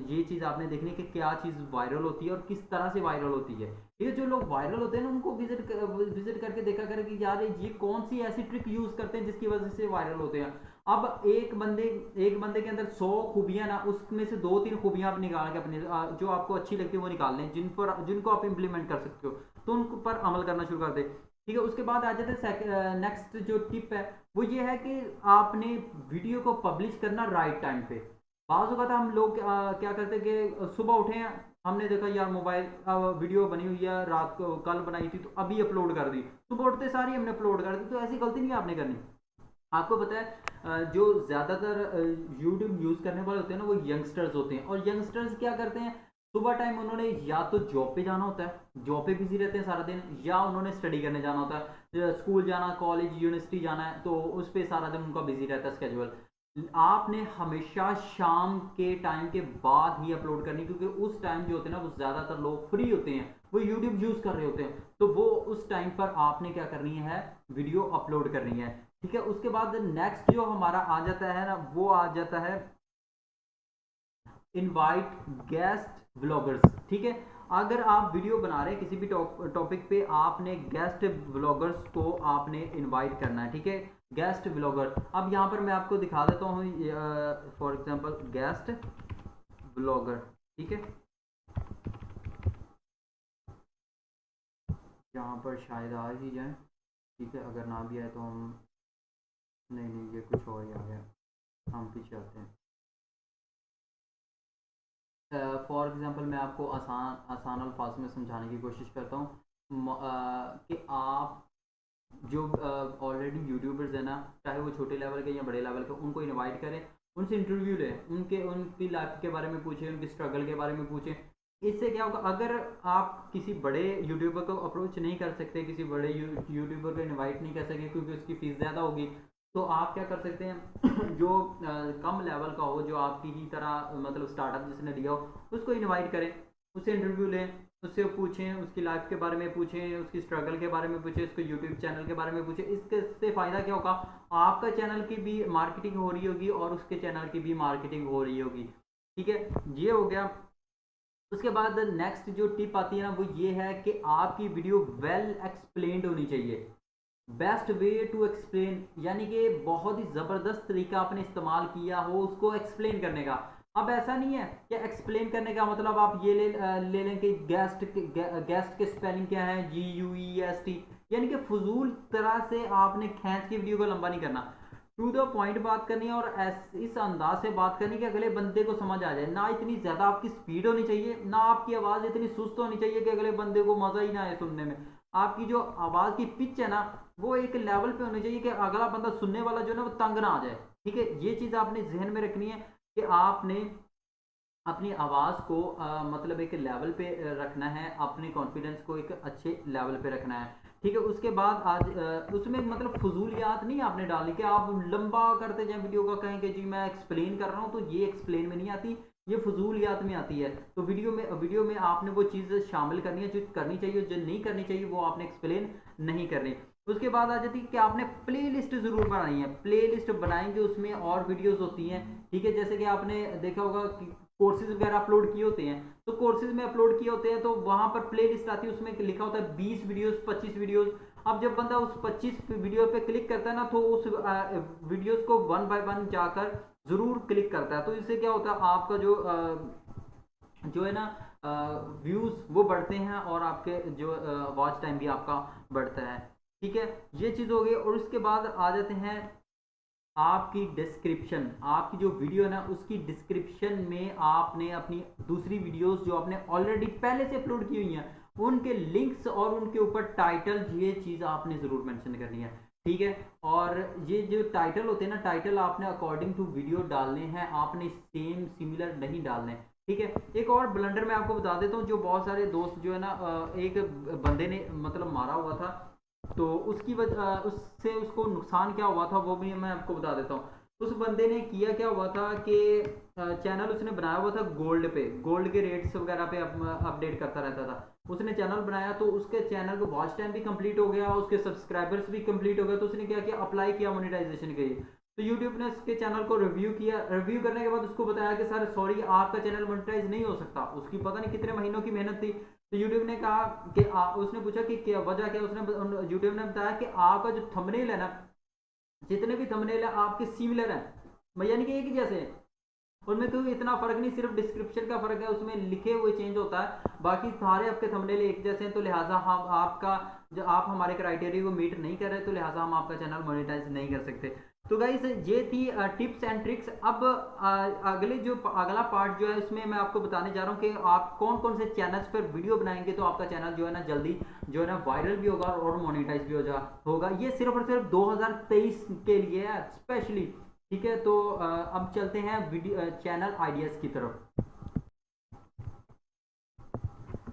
ये चीज़ आपने देखनी है कि क्या चीज़ वायरल होती है और किस तरह से वायरल होती है, ठीक है। जो लोग वायरल होते हैं ना, उनको विजिट करके देखा करें कि यार ये कौन सी ऐसी ट्रिक यूज़ करते हैं जिसकी वजह से वायरल होते हैं। अब एक बंदे के अंदर 100 खूबियां ना, उसमें से 2-3 खूबियां आप निकाल के अपने जो आपको अच्छी लगती है वो निकाल लें, जिनको आप इंप्लीमेंट कर सकते हो, तो उन पर अमल करना शुरू कर दें, ठीक है। उसके बाद आ जाते हैं नेक्स्ट जो टिप है, वो ये है कि आपने वीडियो को पब्लिश करना राइट टाइम पे। बाज़ औक़ात हम लोग क्या करते हैं कि सुबह उठे हैं, हमने देखा यार मोबाइल वीडियो बनी हुई है, रात को कल बनाई थी तो अभी अपलोड कर दी, सुबह उठते सारी हमने अपलोड कर दी, तो ऐसी गलती नहीं आपने करनी। आपको पता है जो ज़्यादातर यूट्यूब यूज़ करने वाले होते हैं ना, वो यंगस्टर्स होते हैं, और यंगस्टर्स क्या करते हैं, सुबह टाइम उन्होंने या तो जॉब पे जाना होता है, जॉब पे बिजी रहते हैं सारा दिन, या उन्होंने स्टडी करने जाना होता है, स्कूल जाना, कॉलेज यूनिवर्सिटी जाना है, तो उस पर सारा दिन उनका बिजी रहता है स्केजुअल। आपने हमेशा शाम के टाइम के बाद ही अपलोड करनी, क्योंकि उस टाइम जो होते हैं ना, वो ज़्यादातर लोग फ्री होते हैं, वो यूट्यूब यूज़ कर रहे होते हैं, तो वो उस टाइम पर आपने क्या करनी है, वीडियो अपलोड करनी है, ठीक है। उसके बाद नेक्स्ट जो हमारा आ जाता है ना, वो आ जाता है इनवाइट गेस्ट व्लॉगर्स, ठीक है। अगर आप वीडियो बना रहे हैं किसी भी टॉपिक पे, आपने गेस्ट व्लॉगर्स को आपने इनवाइट करना है, ठीक है। Guest blogger. अब यहाँ पर मैं आपको दिखा देता हूँ, फॉर एग्जांपल गेस्ट ब्लॉगर, ठीक है। यहाँ पर शायद आ ही जाए, ठीक है, अगर ना भी आए तो हम, नहीं ये कुछ और ही आ गया, हम पीछे आते हैं। फॉर एग्जांपल मैं आपको आसान अल्फाज में समझाने की कोशिश करता हूँ कि आप जो ऑलरेडी यूट्यूबर्स हैं ना, चाहे वो छोटे लेवल के या बड़े लेवल के, उनको इनवाइट करें, उनसे इंटरव्यू लें, उनकी लाइफ के बारे में पूछें, उनकी स्ट्रगल के बारे में पूछें। इससे क्या होगा, अगर आप किसी बड़े यूट्यूबर को अप्रोच नहीं कर सकते, किसी बड़े यूट्यूबर को इनवाइट नहीं कर सके क्योंकि उसकी फ़ीस ज़्यादा होगी, तो आप क्या कर सकते हैं जो कम लेवल का हो, जो आपकी ही तरह मतलब स्टार्टअप जिसने दिया हो, उसको इनवाइट करें, उससे इंटरव्यू लें, उससे पूछें, उसकी लाइफ के बारे में पूछें, उसकी स्ट्रगल के बारे में पूछें, उसके यूट्यूब चैनल के बारे में पूछें। इससे फ़ायदा क्या होगा, आपका चैनल की भी मार्केटिंग हो रही होगी और उसके चैनल की भी मार्केटिंग हो रही होगी, ठीक है। ये हो गया। उसके बाद नेक्स्ट जो टिप आती है ना, वो ये है कि आपकी वीडियो वेल एक्सप्लेन्ड होनी चाहिए। बेस्ट वे टू एक्सप्लेन, यानी कि बहुत ही ज़बरदस्त तरीका आपने इस्तेमाल किया हो उसको एक्सप्लेन करने का। अब ऐसा नहीं है कि एक्सप्लेन करने का मतलब आप ये ले लें कि गेस्ट के स्पेलिंग क्या है, GUEST, यानी कि फजूल तरह से आपने खींच के वीडियो को लंबा नहीं करना, टू द पॉइंट बात करनी है और इस अंदाज से बात करनी कि अगले बंदे को समझ आ जाए। ना इतनी ज़्यादा आपकी स्पीड होनी चाहिए, ना आपकी आवाज़ इतनी सुस्त होनी चाहिए कि अगले बंदे को मज़ा ही ना आए सुनने में। आपकी जो आवाज़ की पिच है ना, वो एक लेवल पे होनी चाहिए कि अगला बंदा सुनने वाला जो है ना वो तंग ना आ जाए, ठीक है। ये चीज़ आपने जहन में रखनी है कि आपने अपनी आवाज़ को मतलब एक लेवल पे रखना है, अपने कॉन्फिडेंस को एक अच्छे लेवल पे रखना है, ठीक है। उसके बाद आज उसमें मतलब फजूलियात नहीं आपने डालनी कि आप लंबा करते जाए वीडियो का, कहें कि जी मैं एक्सप्लेन कर रहा हूँ, तो ये एक्सप्लेन में नहीं आती, ये फजूलियात में आती है। तो वीडियो में आपने वो चीज़ शामिल करनी है जो करनी चाहिए, जो नहीं करनी चाहिए वो आपने एक्सप्लेन नहीं करनी। उसके बाद आ जाती है कि आपने प्ले लिस्ट ज़रूर बनानी है। प्ले लिस्ट बनाएंगे, उसमें और वीडियोज़ होती हैं, ठीक है। जैसे कि आपने देखा होगा कि कोर्सेज वगैरह अपलोड किए होते हैं, तो कोर्सेज में अपलोड किए होते हैं तो वहां पर प्ले लिस्ट आती है, उसमें लिखा होता है 20 वीडियोस, 25 वीडियोस। अब जब बंदा उस 25 वीडियो पे क्लिक करता है ना, तो उस वीडियोस को वन बाय वन जाकर जरूर क्लिक करता है। तो इससे क्या होता है, आपका जो है ना व्यूज वो बढ़ते हैं और आपके जो वॉच टाइम भी आपका बढ़ता है, ठीक है। ये चीज़ हो गई। और उसके बाद आ जाते हैं आपकी डिस्क्रिप्शन। आपकी जो वीडियो है ना, उसकी डिस्क्रिप्शन में आपने अपनी दूसरी वीडियोस जो आपने ऑलरेडी पहले से अपलोड की हुई हैं, उनके लिंक्स और उनके ऊपर टाइटल, ये चीज़ आपने ज़रूर मेंशन करनी है, ठीक है। और ये जो टाइटल होते हैं ना, टाइटल आपने अकॉर्डिंग टू वीडियो डालने हैं, आपने सेम सिमिलर नहीं डालने, ठीक है। एक और ब्लंडर मैं आपको बता देता हूँ, जो बहुत सारे दोस्त जो है ना, एक बंदे ने मतलब मारा हुआ था, तो उसकी वजह उससे उसको नुकसान क्या हुआ था वो भी मैं आपको बता देता हूँ। उस बंदे ने किया क्या हुआ था कि चैनल उसने बनाया हुआ था गोल्ड पे, गोल्ड के रेट्स वगैरह पे अपडेट करता रहता था। उसने चैनल बनाया तो उसके चैनल को वॉच टाइम भी कंप्लीट हो गया, उसके सब्सक्राइबर्स भी कंप्लीट हो गए। तो उसने क्या किया, अप्लाई किया मोनेटाइजेशन के लिए। तो यूट्यूब ने उसके चैनल को रिव्यू किया, रिव्यू करने के बाद उसको बताया कि सर सॉरी, आपका चैनल मोनेटाइज नहीं हो सकता। उसकी पता नहीं कितने महीनों की मेहनत थी। तो यूट्यूब ने कहा कि उसने पूछा कि क्या वजह क्या, उसने यूट्यूब ने बताया कि आपका जो थंबनेल है ना, जितने भी थंबनेल है आपके सिमिलर हैं, यानी कि एक ही जैसे हैं, उनमें कोई इतना फर्क नहीं, सिर्फ डिस्क्रिप्शन का फर्क है, उसमें लिखे हुए चेंज होता है, बाकी सारे आपके थंबनेल एक जैसे हैं। तो लिहाजा हम आपका जो आप हमारे क्राइटेरिया को मीट नहीं कर रहे, तो लिहाजा हम आपका चैनल मोनेटाइज नहीं कर सकते। तो गाइस ये थी टिप्स एंड ट्रिक्स। अब अगला पार्ट जो है उसमें मैं आपको बताने जा रहा हूँ कि आप कौन कौन से चैनल्स पर वीडियो बनाएंगे तो आपका चैनल जो है ना जल्दी जो है ना वायरल भी होगा और मोनेटाइज भी होगा। ये सिर्फ और सिर्फ 2023 के लिए है स्पेशली, ठीक है। तो अब चलते हैं वीडियो चैनल आइडियाज़ की तरफ।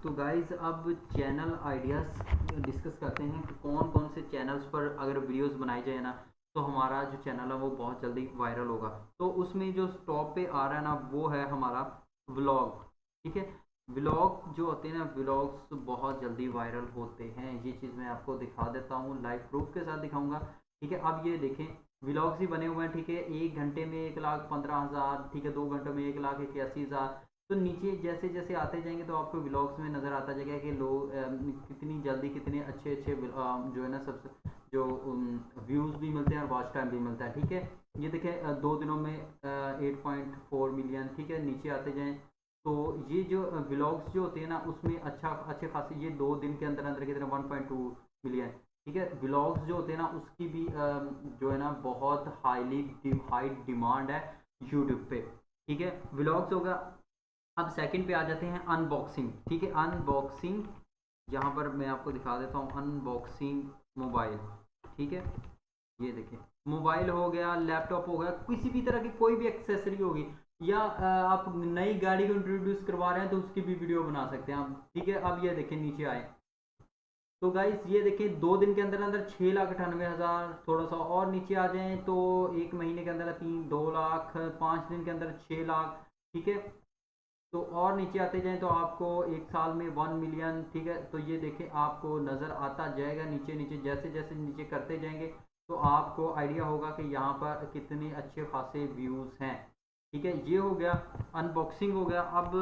तो गाइज अब चैनल आइडियाज़ डिस्कस करते हैं कि कौन कौन से चैनल्स पर अगर वीडियोस बनाई जाए ना, तो हमारा जो चैनल है वो बहुत जल्दी वायरल होगा। तो उसमें जो टॉप पे आ रहा है ना, वो है हमारा व्लॉग, ठीक है। व्लॉग जो होते हैं ना, व्लॉग्स बहुत जल्दी वायरल होते हैं। ये चीज़ मैं आपको दिखा देता हूँ, लाइव प्रूफ के साथ दिखाऊंगा, ठीक है। अब ये देखें, व्लॉग्स ही बने हुए हैं, ठीक है। 1 घंटे में 1,15,000, ठीक है। 2 घंटों में 1,81,000। तो नीचे जैसे जैसे आते जाएंगे तो आपको व्लॉग्स में नज़र आता जाएगा कि लोग कितनी जल्दी कितने अच्छे अच्छे जो है ना सबसे जो व्यूज़ भी मिलते हैं और वॉच टाइम भी मिलता है। ठीक है, ये देखें 2 दिनों में 8.4 मिलियन। ठीक है, नीचे आते जाएं तो ये जो व्लॉग्स जो होते हैं ना उसमें अच्छे खासे ये 2 दिन के अंदर अंदर कितने 1.2 मिलियन। ठीक है, व्लॉग्स जो होते हैं ना उसकी भी जो है ना बहुत हाई डिमांड है यूट्यूब पे। ठीक है, व्लॉग्स होगा। अब सेकंड पे आ जाते हैं अनबॉक्सिंग। ठीक है, अनबॉक्सिंग यहाँ पर मैं आपको दिखा देता हूँ अनबॉक्सिंग मोबाइल। ठीक है, ये देखें मोबाइल हो गया, लैपटॉप हो गया, किसी भी तरह की कोई भी एक्सेसरी होगी, या आप नई गाड़ी को इंट्रोड्यूस करवा रहे हैं तो उसकी भी वीडियो बना सकते हैं आप। ठीक है, अब ये देखें नीचे आए तो गाइस ये देखें 2 दिन के अंदर अंदर 6,98,000, थोड़ा सा और नीचे आ जाएं तो 1 महीने के अंदर 2 लाख, 5 दिन के अंदर 6 लाख। ठीक है, तो और नीचे आते जाएं तो आपको 1 साल में 1 मिलियन। ठीक है, तो ये देखें आपको नज़र आता जाएगा नीचे नीचे जैसे जैसे नीचे करते जाएंगे तो आपको आइडिया होगा कि यहाँ पर कितने अच्छे खासे व्यूज़ हैं। ठीक है, ये हो गया अनबॉक्सिंग हो गया। अब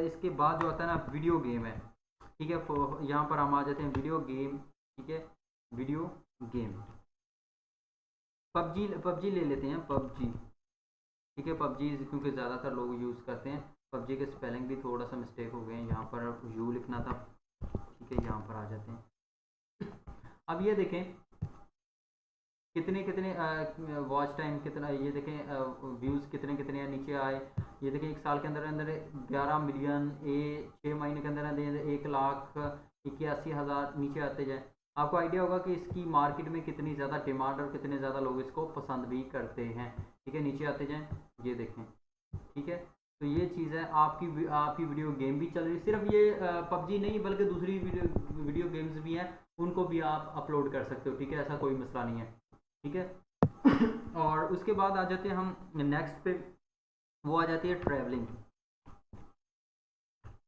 इसके बाद जो आता है ना वीडियो गेम है। ठीक है, यहाँ पर हम आ जाते हैं वीडियो गेम। ठीक है, वीडियो गेम पबजी पबजी ले लेते हैं पबजी। ठीक है, पबजी क्योंकि ज़्यादातर लोग यूज़ करते हैं। पबजी के स्पेलिंग भी थोड़ा सा मिस्टेक हो गए हैं, यहाँ पर यू लिखना था। ठीक है, यहाँ पर आ जाते हैं। अब ये देखें कितने कितने वॉच टाइम कितना, ये देखें व्यूज़ कितने कितने हैं नीचे आए। ये देखें 1 साल के अंदर अंदर 11 मिलियन, 6 महीने के अंदर अंदर 1,81,000 नीचे आते जाए। आपको आइडिया होगा कि इसकी मार्केट में कितनी ज़्यादा डिमांड और कितने ज़्यादा लोग इसको पसंद भी करते हैं। ठीक है, नीचे आते जाएँ, ये देखें। ठीक है, तो ये चीज़ है आपकी वीडियो गेम भी चल रही है। सिर्फ ये पबजी नहीं बल्कि दूसरी वीडियो गेम्स भी हैं, उनको भी आप अपलोड कर सकते हो। ठीक है, ऐसा कोई मसला नहीं है। ठीक है, और उसके बाद आ जाते हैं हम नेक्स्ट पे, वो आ जाती है ट्रैवलिंग।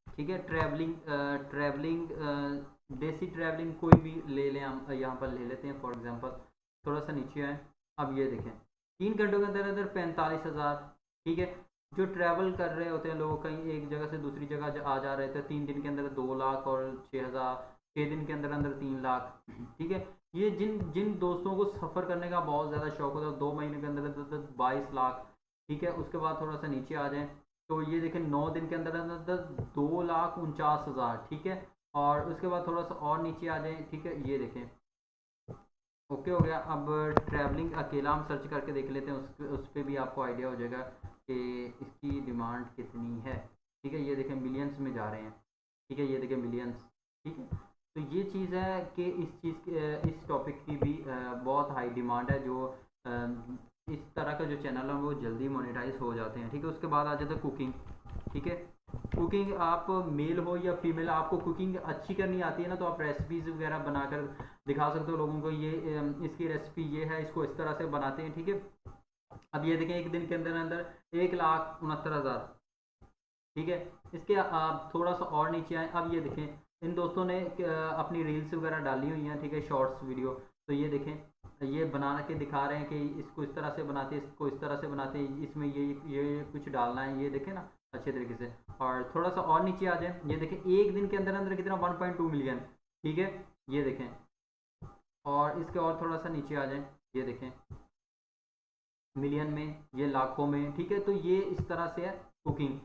ठीक है, ट्रैवलिंग देसी ट्रैवलिंग कोई भी ले लें, हम यहाँ पर ले लेते हैं फॉर एग्जांपल। थोड़ा सा नीचे आए, अब ये देखें 3 घंटों के अंदर अंदर 45,000। ठीक है, जो ट्रैवल कर रहे होते हैं लोग कहीं एक जगह से दूसरी जगह आ जा रहे थे, 3 दिन के अंदर 2 लाख और 6,000, 6 दिन के अंदर अंदर 3 लाख। ठीक है, ये जिन जिन दोस्तों को सफ़र करने का बहुत ज़्यादा शौक होता है 2 महीने के अंदर अंदर 22 लाख। ठीक है, उसके बाद थोड़ा सा नीचे आ जाएं तो ये देखें 9 दिन के अंदर अंदर 2,49,000। ठीक है, और उसके बाद थोड़ा सा और नीचे आ जाएं। ठीक है, ये देखें ओके हो गया। अब ट्रैवलिंग अकेला हम सर्च करके देख लेते हैं, उस पर भी आपको आइडिया हो जाएगा कि इसकी डिमांड कितनी है। ठीक है, ये देखें मिलियंस में जा रहे हैं। ठीक है, ये देखें मिलियंस। ठीक है, तो ये चीज़ है कि इस टॉपिक की भी बहुत हाई डिमांड है। जो इस तरह का जो चैनल है वो जल्दी मोनेटाइज हो जाते हैं। ठीक है, उसके बाद आ जाता है कुकिंग। ठीक है, कुकिंग आप मेल हो या फीमेल, आपको कुकिंग अच्छी करनी आती है ना तो आप रेसिपीज़ वगैरह बनाकर दिखा सकते हो लोगों को, ये इसकी रेसिपी ये है, इसको इस तरह से बनाते हैं। ठीक है, अब ये देखें 1 दिन के अंदर अंदर 1,69,000। ठीक है, इसके आप थोड़ा सा और नीचे आए, अब ये देखें इन दोस्तों ने अपनी रील्स वगैरह डाली हुई हैं। ठीक है, शॉर्ट्स वीडियो, तो ये देखें ये बना के दिखा रहे हैं कि इसको इस तरह से बनाते हैं, इसको इस तरह से बनाते हैं, इसमें ये कुछ डालना है। ये देखें ना अच्छे तरीके से। और थोड़ा सा और नीचे आ जाए, ये देखें 1 दिन के अंदर अंदर कितना 1.2 मिलियन। ठीक है, ये देखें, और इसके और थोड़ा सा नीचे आ जाए, ये देखें मिलियन में, ये लाखों में। ठीक है, तो ये इस तरह से है कुकिंग।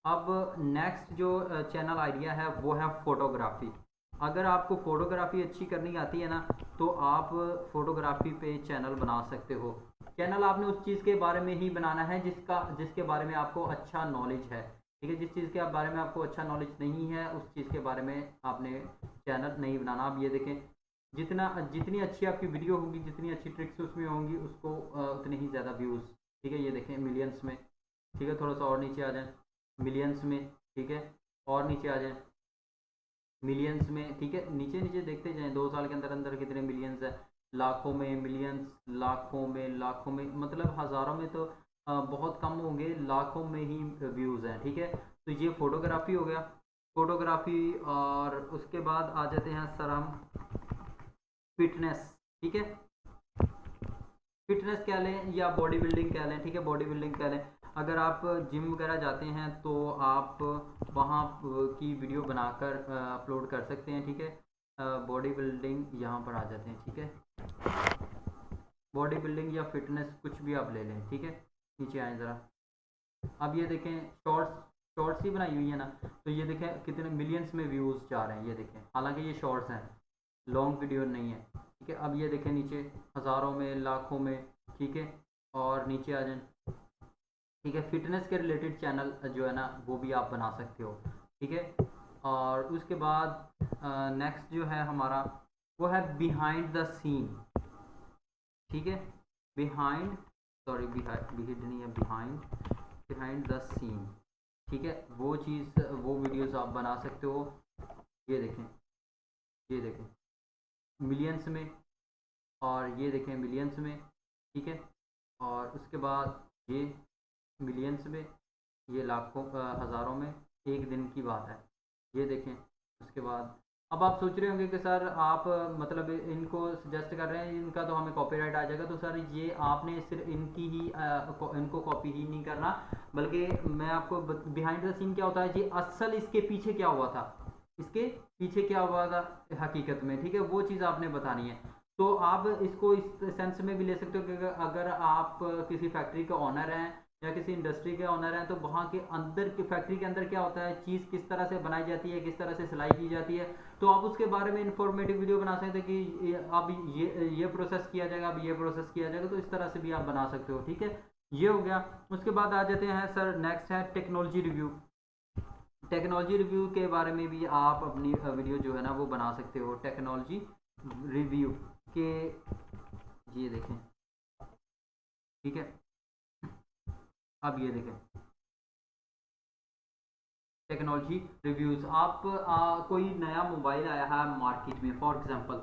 अब नेक्स्ट जो चैनल आइडिया है वो है फ़ोटोग्राफ़ी। अगर आपको फ़ोटोग्राफ़ी अच्छी करनी आती है ना तो आप फ़ोटोग्राफ़ी पे चैनल बना सकते हो। चैनल आपने उस चीज़ के बारे में ही बनाना है जिसके बारे में आपको अच्छा नॉलेज है। ठीक है, जिस चीज़ के बारे में आपको अच्छा नॉलेज नहीं है उस चीज़ के बारे में आपने चैनल नहीं बनाना। आप ये देखें जितनी अच्छी आपकी वीडियो होगी, जितनी अच्छी ट्रिक्स उसमें होंगी, उसको उतने ही ज़्यादा व्यूज़। ठीक है, ये देखें मिलियंस में। ठीक है, थोड़ा सा और नीचे आ जाए, मिलियंस में। ठीक है, और नीचे आ जाए मिलियंस में। ठीक है, नीचे नीचे देखते जाएं 2 साल के अंदर अंदर कितने मिलियंस है, लाखों में, मिलियंस, लाखों में, मतलब हज़ारों में तो बहुत कम होंगे, लाखों में ही व्यूज़ हैं। ठीक है, तो ये फ़ोटोग्राफ़ी हो गया, फ़ोटोग्राफ़ी। और उसके बाद आ जाते हैं सर हम फिटनेस। ठीक है, फिटनेस कह लें या बॉडी बिल्डिंग कह लें। ठीक है, बॉडी बिल्डिंग कह लें। अगर आप जिम वगैरह जाते हैं तो आप वहाँ की वीडियो बनाकर अपलोड कर सकते हैं, ठीक है। बॉडी बिल्डिंग यहाँ पर आ जाते हैं, ठीक है। बॉडी बिल्डिंग या फिटनेस कुछ भी आप ले लें, ठीक है। नीचे आए ज़रा। अब ये देखें, शॉर्ट्स शॉर्ट्स ही बनाई हुई है ना, तो ये देखें कितने मिलियंस में व्यूज़ जा रहे हैं, ये देखें। हालांकि ये शॉर्ट्स हैं, लॉन्ग वीडियो नहीं है, ठीक है। अब ये देखें नीचे हज़ारों में, लाखों में, ठीक है। और नीचे आ जाए, ठीक है। फिटनेस के रिलेटेड चैनल जो है ना वो भी आप बना सकते हो, ठीक है। और उसके बाद नेक्स्ट जो है हमारा वो है बिहाइंड द सीन, ठीक है। बिहाइंड, सॉरी बिहाइंड नहीं है, बिहाइंड, बिहाइंड द सीन, ठीक है। वो चीज़, वो वीडियोस आप बना सकते हो। ये देखें, ये देखें मिलियंस में, और ये देखें मिलियंस में, ठीक है। और उसके बाद ये मिलियंस में, ये लाखों हज़ारों में, एक दिन की बात है, ये देखें। उसके बाद अब आप सोच रहे होंगे कि सर आप मतलब इनको सजेस्ट कर रहे हैं, इनका तो हमें कॉपीराइट आ जाएगा। तो सर ये आपने सिर्फ इनकी ही इनको कॉपी ही नहीं करना, बल्कि मैं आपको बिहाइंड द सीन क्या होता है जी, असल इसके पीछे क्या हुआ था, इसके पीछे क्या हुआ था हकीकत में, ठीक है। वो चीज़ आपने बतानी है। तो आप इसको इस सेंस में भी ले सकते हो कि अगर आप किसी फैक्ट्री के ऑनर हैं या किसी इंडस्ट्री के ऑनर हैं, तो वहाँ के अंदर की फैक्ट्री के अंदर क्या होता है, चीज़ किस तरह से बनाई जाती है, किस तरह से सिलाई की जाती है, तो आप उसके बारे में इंफॉर्मेटिव वीडियो बना सकते हैं कि अब ये प्रोसेस किया जाएगा, अब ये प्रोसेस किया जाएगा। तो इस तरह से भी आप बना सकते हो, ठीक है। ये हो गया। उसके बाद आ जाते हैं सर, नेक्स्ट है टेक्नोलॉजी रिव्यू। टेक्नोलॉजी रिव्यू के बारे में भी आप अपनी वीडियो जो है ना वो बना सकते हो, टेक्नोलॉजी रिव्यू के। ये देखें, ठीक है। अब ये देखें टेक्नोलॉजी रिव्यूज़। आप कोई नया मोबाइल आया है मार्केट में फॉर एग्जांपल,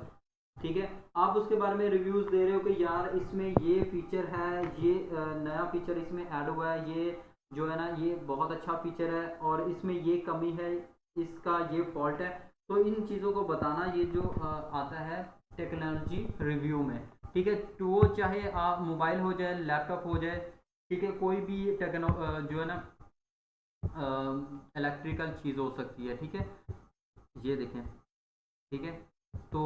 ठीक है। आप उसके बारे में रिव्यूज़ दे रहे हो कि यार इसमें ये फीचर है, ये नया फीचर इसमें ऐड हुआ है, ये जो है ना ये बहुत अच्छा फीचर है, और इसमें ये कमी है, इसका ये फॉल्ट है। तो इन चीज़ों को बताना ये जो आता है टेक्नोलॉजी रिव्यू में, ठीक है। तो वो चाहे आप मोबाइल हो जाए, लैपटॉप हो जाए, ठीक है, कोई भी टेक्नो जो है ना इलेक्ट्रिकल चीज़ हो सकती है, ठीक है। ये देखें, ठीक है। तो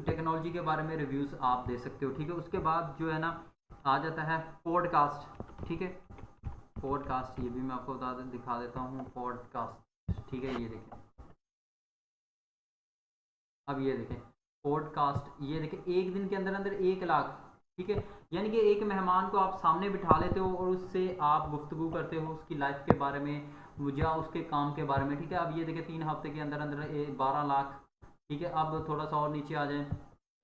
टेक्नोलॉजी के बारे में रिव्यूज़ आप दे सकते हो, ठीक है। उसके बाद जो है ना आ जाता है पॉडकास्ट, ठीक है। पॉडकास्ट ये भी मैं आपको दिखा देता हूँ, पॉडकास्ट, ठीक है। ये देखें, अब ये देखें पॉडकास्ट, ये देखें एक दिन के अंदर अंदर 1 लाख, ठीक है। यानी कि एक मेहमान को आप सामने बिठा लेते हो और उससे आप गुफ्तगू करते हो उसकी लाइफ के बारे में, या उसके काम के बारे में, ठीक है। अब ये देखें 3 हफ्ते के अंदर अंदर 12 लाख, ठीक है। अब थोड़ा सा और नीचे आ जाए,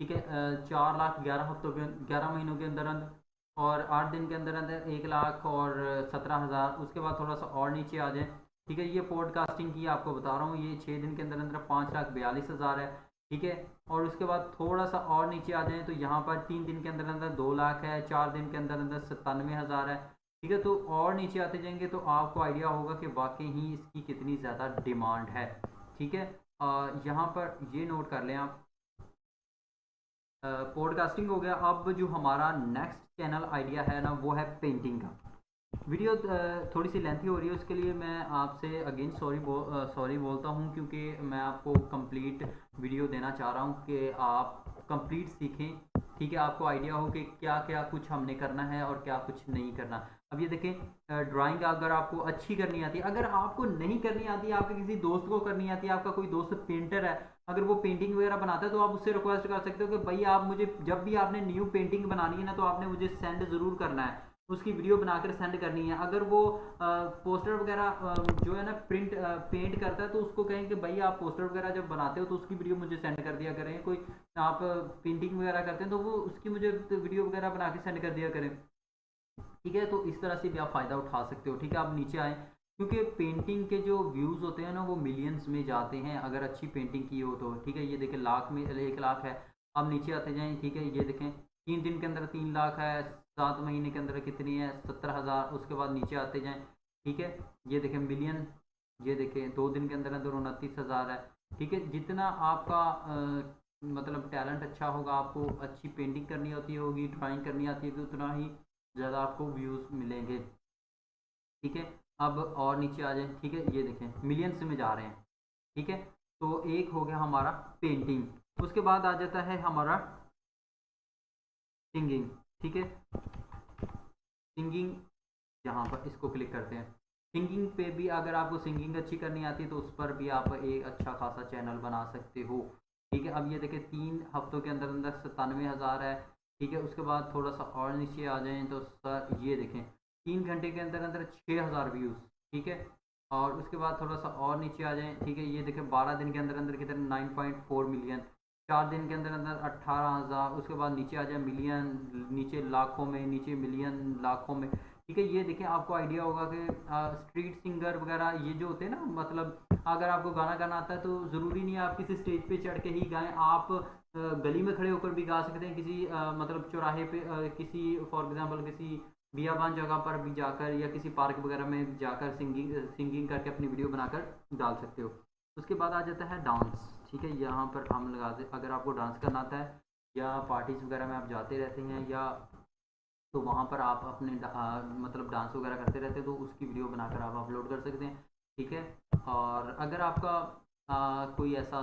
ठीक है। 4 लाख 11 हफ्तों के, 11 महीनों के अंदर अंदर, और 8 दिन के अंदर अंदर 1 लाख और 17 हज़ार। उसके बाद थोड़ा सा और नीचे आ जाए, ठीक है। ये पॉडकास्टिंग की आपको बता रहा हूँ, ये 6 दिन के अंदर अंदर 5,42,000 है, ठीक है। और उसके बाद थोड़ा सा और नीचे आ जाएं तो यहाँ पर 3 दिन के अंदर अंदर 2 लाख है, 4 दिन के अंदर अंदर 97 हज़ार है, ठीक है। तो और नीचे आते जाएंगे तो आपको आइडिया होगा कि वाकई ही इसकी कितनी ज़्यादा डिमांड है, ठीक है। यहाँ पर ये नोट कर लें आप। पॉडकास्टिंग हो गया। अब जो हमारा नेक्स्ट चैनल आइडिया है ना वो है पेंटिंग का। वीडियो थोड़ी सी लेंथी हो रही है, उसके लिए मैं आपसे अगेन सॉरी बोलता हूँ, क्योंकि मैं आपको कंप्लीट वीडियो देना चाह रहा हूँ कि आप कंप्लीट सीखें, ठीक है। आपको आइडिया हो कि क्या क्या कुछ हमने करना है और क्या कुछ नहीं करना। अब ये देखें ड्राइंग अगर आपको अच्छी करनी आती है, अगर आपको नहीं करनी आती है, आपके किसी दोस्त को करनी आती है, आपका कोई दोस्त पेंटर है, अगर वो पेंटिंग वगैरह बनाता है, तो आप उससे रिक्वेस्ट कर सकते हो कि भाई आप मुझे जब भी आपने न्यू पेंटिंग बनानी है ना, तो आपने मुझे सेंड ज़रूर करना है, उसकी वीडियो बनाकर सेंड करनी है। अगर वो पोस्टर वगैरह जो है ना पेंट करता है, तो उसको कहें कि भाई आप पोस्टर वगैरह जब बनाते हो तो उसकी वीडियो मुझे सेंड कर दिया करें। कोई आप पेंटिंग वगैरह करते हैं तो वो उसकी मुझे वीडियो वगैरह बना के सेंड कर दिया करें, ठीक है। तो इस तरह से भी आप फ़ायदा उठा सकते हो, ठीक है। आप नीचे आए, क्योंकि पेंटिंग के जो व्यूज़ होते हैं ना वो मिलियंस में जाते हैं अगर अच्छी पेंटिंग की हो तो, ठीक है। ये देखें लाख में 1 लाख है। अब नीचे आते जाएँ, ठीक है। ये देखें 3 दिन के अंदर 3 लाख है, 7 महीने के अंदर कितनी है, 17 हज़ार। उसके बाद नीचे आते जाएँ, ठीक है। ये देखें मिलियन, ये देखें 2 दिन के अंदर अंदर 29 हज़ार है, ठीक है। जितना आपका मतलब टैलेंट अच्छा होगा, आपको अच्छी पेंटिंग करनी होती होगी, ड्राइंग करनी आती है, तो उतना ही ज़्यादा आपको व्यूज़ मिलेंगे, ठीक है। अब और नीचे आ जाए, ठीक है, ये देखें मिलियंस में जा रहे हैं, ठीक है। तो एक हो गया हमारा पेंटिंग, उसके बाद आ जाता है हमारा सिंगिंग, ठीक है। सिंगिंग, यहाँ पर इसको क्लिक करते हैं। सिंगिंग पे भी अगर आपको सिंगिंग अच्छी करनी आती है तो उस पर भी आप एक अच्छा खासा चैनल बना सकते हो, ठीक है। अब ये देखिए 3 हफ्तों के अंदर अंदर 97,000 है, ठीक है। उसके बाद थोड़ा सा और नीचे आ जाएं तो सर ये देखें 3 घंटे के अंदर अंदर 6,000 व्यूज़, ठीक है। और उसके बाद थोड़ा सा और नीचे आ जाएं, ठीक है। ये देखें 12 दिन के अंदर अंदर कितने 9.4 मिलियन, 4 दिन के अंदर अंदर 18,000। उसके बाद नीचे आ जाए मिलियन, नीचे लाखों में, नीचे मिलियन लाखों में, ठीक है। ये देखिए आपको आइडिया होगा कि स्ट्रीट सिंगर वगैरह ये जो होते हैं ना, मतलब अगर आपको गाना गाना आता है तो ज़रूरी नहीं है आप किसी स्टेज पे चढ़ के ही गाएं, आप गली में खड़े होकर भी गा सकते हैं, किसी मतलब चौराहे पे, किसी फॉर एग्जांपल किसी बियाबान जगह पर भी जाकर या किसी पार्क वगैरह में जाकर सिंगिंग करके अपनी वीडियो बनाकर डाल सकते हो। उसके बाद आ जाता है डांस, ठीक है। यहाँ पर हम लगाते, अगर आपको डांस करना आता है या पार्टीज़ वगैरह में आप जाते रहते हैं या तो वहाँ पर आप अपने मतलब डांस वगैरह करते रहते हैं तो उसकी वीडियो बनाकर आप अपलोड कर सकते हैं, ठीक है। और अगर आपका कोई ऐसा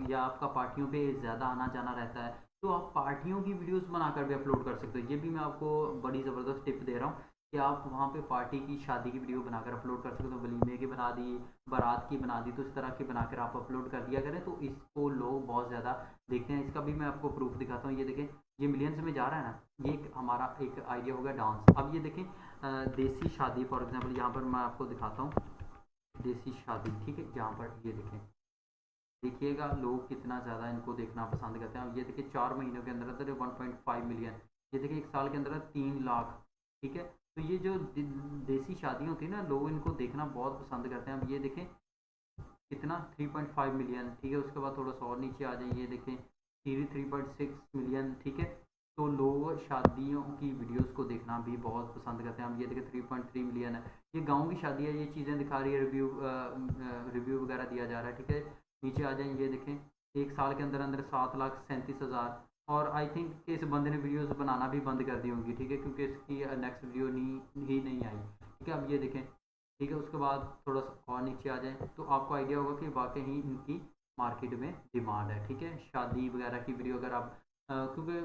या आपका पार्टियों पे ज़्यादा आना जाना रहता है तो आप पार्टियों की वीडियोस बनाकर भी अपलोड कर सकते हो। ये भी मैं आपको बड़ी ज़बरदस्त टिप दे रहा हूँ कि आप वहाँ पे पार्टी की, शादी की वीडियो बनाकर अपलोड कर सकते हो। वलीमे की बना दी, बारात की बना दी, तो इस तरह की बनाकर आप अपलोड कर दिया करें तो इसको लोग बहुत ज़्यादा देखते हैं। इसका भी मैं आपको प्रूफ दिखाता हूँ, ये देखें ये मिलियंस में जा रहा है ना। ये हमारा एक आइडिया होगा डांस। अब ये देखें देसी शादी फॉर एग्जांपल, यहाँ पर मैं आपको दिखाता हूँ देसी शादी, ठीक है। यहाँ पर ये देखें, देखिएगा लोग कितना ज़्यादा इनको देखना पसंद करते हैं। अब ये देखिए 4 महीनों के अंदर अंदर 1.5 मिलियन, ये देखिए 1 साल के अंदर 3 लाख, ठीक है। तो ये जो देसी शादियाँ होती है ना, लोग इनको देखना बहुत पसंद करते हैं। अब ये देखें कितना 3.5 मिलियन, ठीक है। उसके बाद थोड़ा सा और नीचे आ जाए, ये देखें 3.6 मिलियन, ठीक है। तो लोग शादियों की वीडियोस को देखना भी बहुत पसंद करते हैं। अब ये देखें 3.3 मिलियन है, ये गांव की शादी है, ये चीज़ें दिखा रही है, रिव्यू वगैरह दिया जा रहा है, ठीक है। नीचे आ जाए, ये देखें 1 साल के अंदर अंदर 7,37,000। और आई थिंक कि इस बंदे ने वीडियोस बनाना भी बंद कर दी होंगी, ठीक है, क्योंकि इसकी नेक्स्ट वीडियो नहीं आई, ठीक है। अब ये देखें, ठीक है। उसके बाद थोड़ा सा और नीचे आ जाए तो आपको आइडिया होगा कि वाकई ही इनकी मार्केट में डिमांड है, ठीक है। शादी वगैरह की वीडियो अगर आप क्योंकि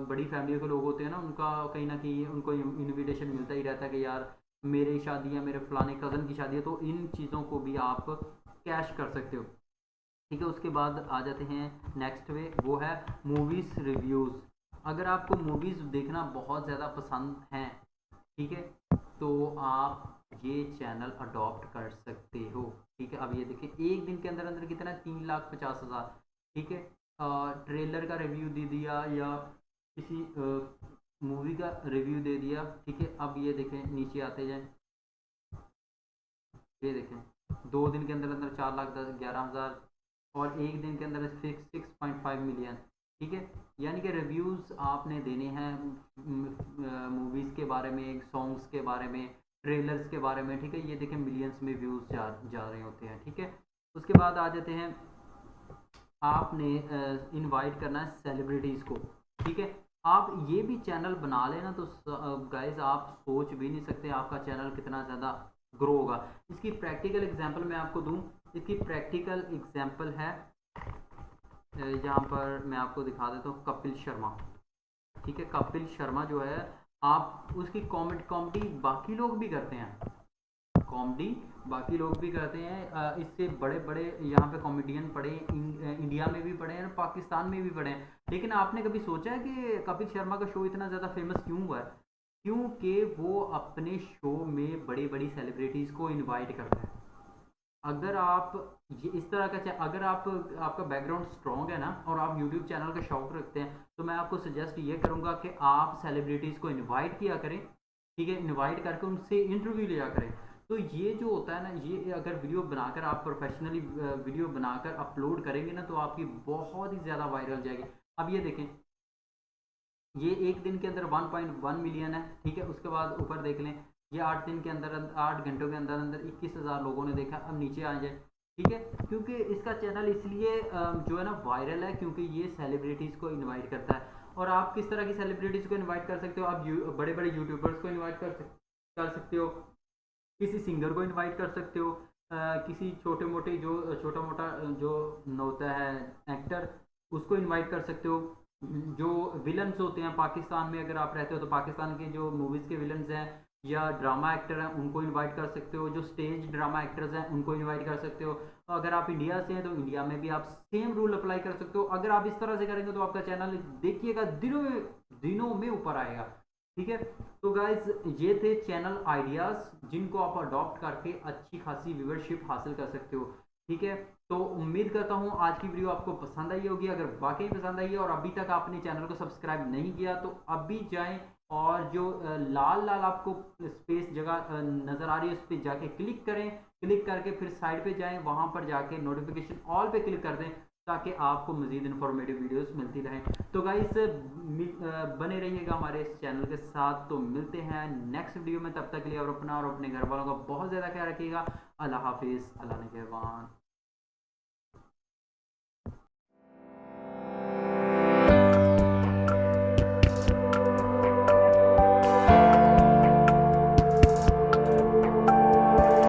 बड़ी फैमिली के लोग होते हैं ना, उनका कहीं ना कहीं उनको इनविटेशन मिलता ही रहता है कि यार मेरी शादी है, मेरे फलाने कज़न की शादी है, तो इन चीज़ों को भी आप कैश कर सकते हो, ठीक है। उसके बाद आ जाते हैं नेक्स्ट वे, वो है मूवीज़ रिव्यूज़। अगर आपको मूवीज़ देखना बहुत ज़्यादा पसंद हैं, ठीक है, तो आप ये चैनल अडॉप्ट कर सकते हो, ठीक है। अब ये देखिए 1 दिन के अंदर अंदर कितना 3,50,000, ठीक है। ट्रेलर का रिव्यू दे दिया या किसी मूवी का रिव्यू दे दिया, ठीक है। अब ये देखें नीचे आते जाए, ये देखें 2 दिन के अंदर अंदर 4,11,000 और 1 दिन के अंदर 6.5 मिलियन, ठीक है। यानी कि रिव्यूज़ आपने देने हैं मूवीज़ के बारे में, सॉन्ग्स के बारे में, ट्रेलर्स के बारे में, ठीक है। ये देखें मिलियंस में व्यूज़ जा रहे होते हैं, ठीक है। उसके बाद आ जाते हैं, आपने इनवाइट करना है सेलिब्रिटीज़ को, ठीक है। आप ये भी चैनल बना लेना तो गाइस आप सोच भी नहीं सकते आपका चैनल कितना ज़्यादा ग्रो होगा। इसकी प्रैक्टिकल एग्जांपल मैं आपको दूं, इसकी प्रैक्टिकल एग्जांपल है यहाँ पर मैं आपको दिखा देता हूँ कपिल शर्मा, ठीक है। कपिल शर्मा जो है, आप उसकी कॉमेडी बाकी लोग भी करते हैं, कॉमेडी बाकी लोग भी करते हैं, इससे बड़े बड़े यहाँ पे कॉमेडियन पढ़े, इंडिया में भी पढ़े हैं, पाकिस्तान में भी पढ़े हैं। लेकिन आपने कभी सोचा है कि कपिल शर्मा का शो इतना ज़्यादा फेमस क्यों हुआ है? क्योंकि वो अपने शो में बड़ी बड़ी सेलिब्रिटीज़ को इनवाइट करता है। अगर आप ये इस तरह का, अगर आपका बैकग्राउंड स्ट्रॉन्ग है ना और आप यूट्यूब चैनल का शौक रखते हैं, तो मैं आपको सजेस्ट ये करूँगा कि आप सेलिब्रिटीज़ को इनवाइट किया करें, ठीक है। इनवाइट करके उनसे इंटरव्यू लिया करें। तो ये जो होता है ना, ये अगर वीडियो बनाकर आप प्रोफेशनली वीडियो बनाकर अपलोड करेंगे ना तो आपकी बहुत ही ज़्यादा वायरल जाएगी। अब ये देखें, ये 1 दिन के अंदर 1.1 मिलियन है, ठीक है। उसके बाद ऊपर देख लें, ये 8 दिन के अंदर 8 घंटों के अंदर अंदर 21,000 लोगों ने देखा। अब नीचे आ जाए, ठीक है, क्योंकि इसका चैनल इसलिए जो है ना वायरल है क्योंकि ये सेलिब्रिटीज़ को इनवाइट करता है। और आप किस तरह की सेलिब्रिटीज़ को इनवाइट कर सकते हो? आप बड़े बड़े यूट्यूबर्स को इनवाइट कर सकते हो, किसी सिंगर को इनवाइट कर सकते हो, किसी छोटे मोटे जो छोटा मोटा जो होता है एक्टर, उसको इनवाइट कर सकते हो। जो विलन्स होते हैं पाकिस्तान में, अगर आप रहते हो तो पाकिस्तान के जो मूवीज़ के विलन्स हैं या ड्रामा एक्टर हैं उनको इनवाइट कर सकते हो। जो स्टेज ड्रामा एक्टर्स हैं उनको इनवाइट कर सकते हो। तो अगर आप इंडिया से हैं तो इंडिया में भी आप सेम रूल अप्लाई कर सकते हो। अगर आप इस तरह से करेंगे तो आपका चैनल देखिएगा दिनों में ऊपर आएगा। ठीक है, तो गाइज ये थे चैनल आइडियाज़ जिनको आप अडॉप्ट करके अच्छी खासी व्यूअरशिप हासिल कर सकते हो। ठीक है, तो उम्मीद करता हूँ आज की वीडियो आपको पसंद आई होगी। अगर वाकई पसंद आई है और अभी तक आपने चैनल को सब्सक्राइब नहीं किया तो अभी जाएं और जो लाल लाल आपको स्पेस जगह नज़र आ रही है उस पर जाके क्लिक करें। क्लिक करके फिर साइड पे जाएं, वहाँ पर जाके नोटिफिकेशन ऑल पे क्लिक कर दें ताकि आपको मज़ीद इन्फॉर्मेटिव वीडियोस मिलती रहें। तो गाइस बने रहिएगा हमारे इस चैनल के साथ। तो मिलते हैं नेक्स्ट वीडियो में, तब तक के लिए और अपना और अपने घर वालों का बहुत ज़्यादा ख्याल रखिएगा। अल्लाह हाफिज़, अल्लाह निगहबान।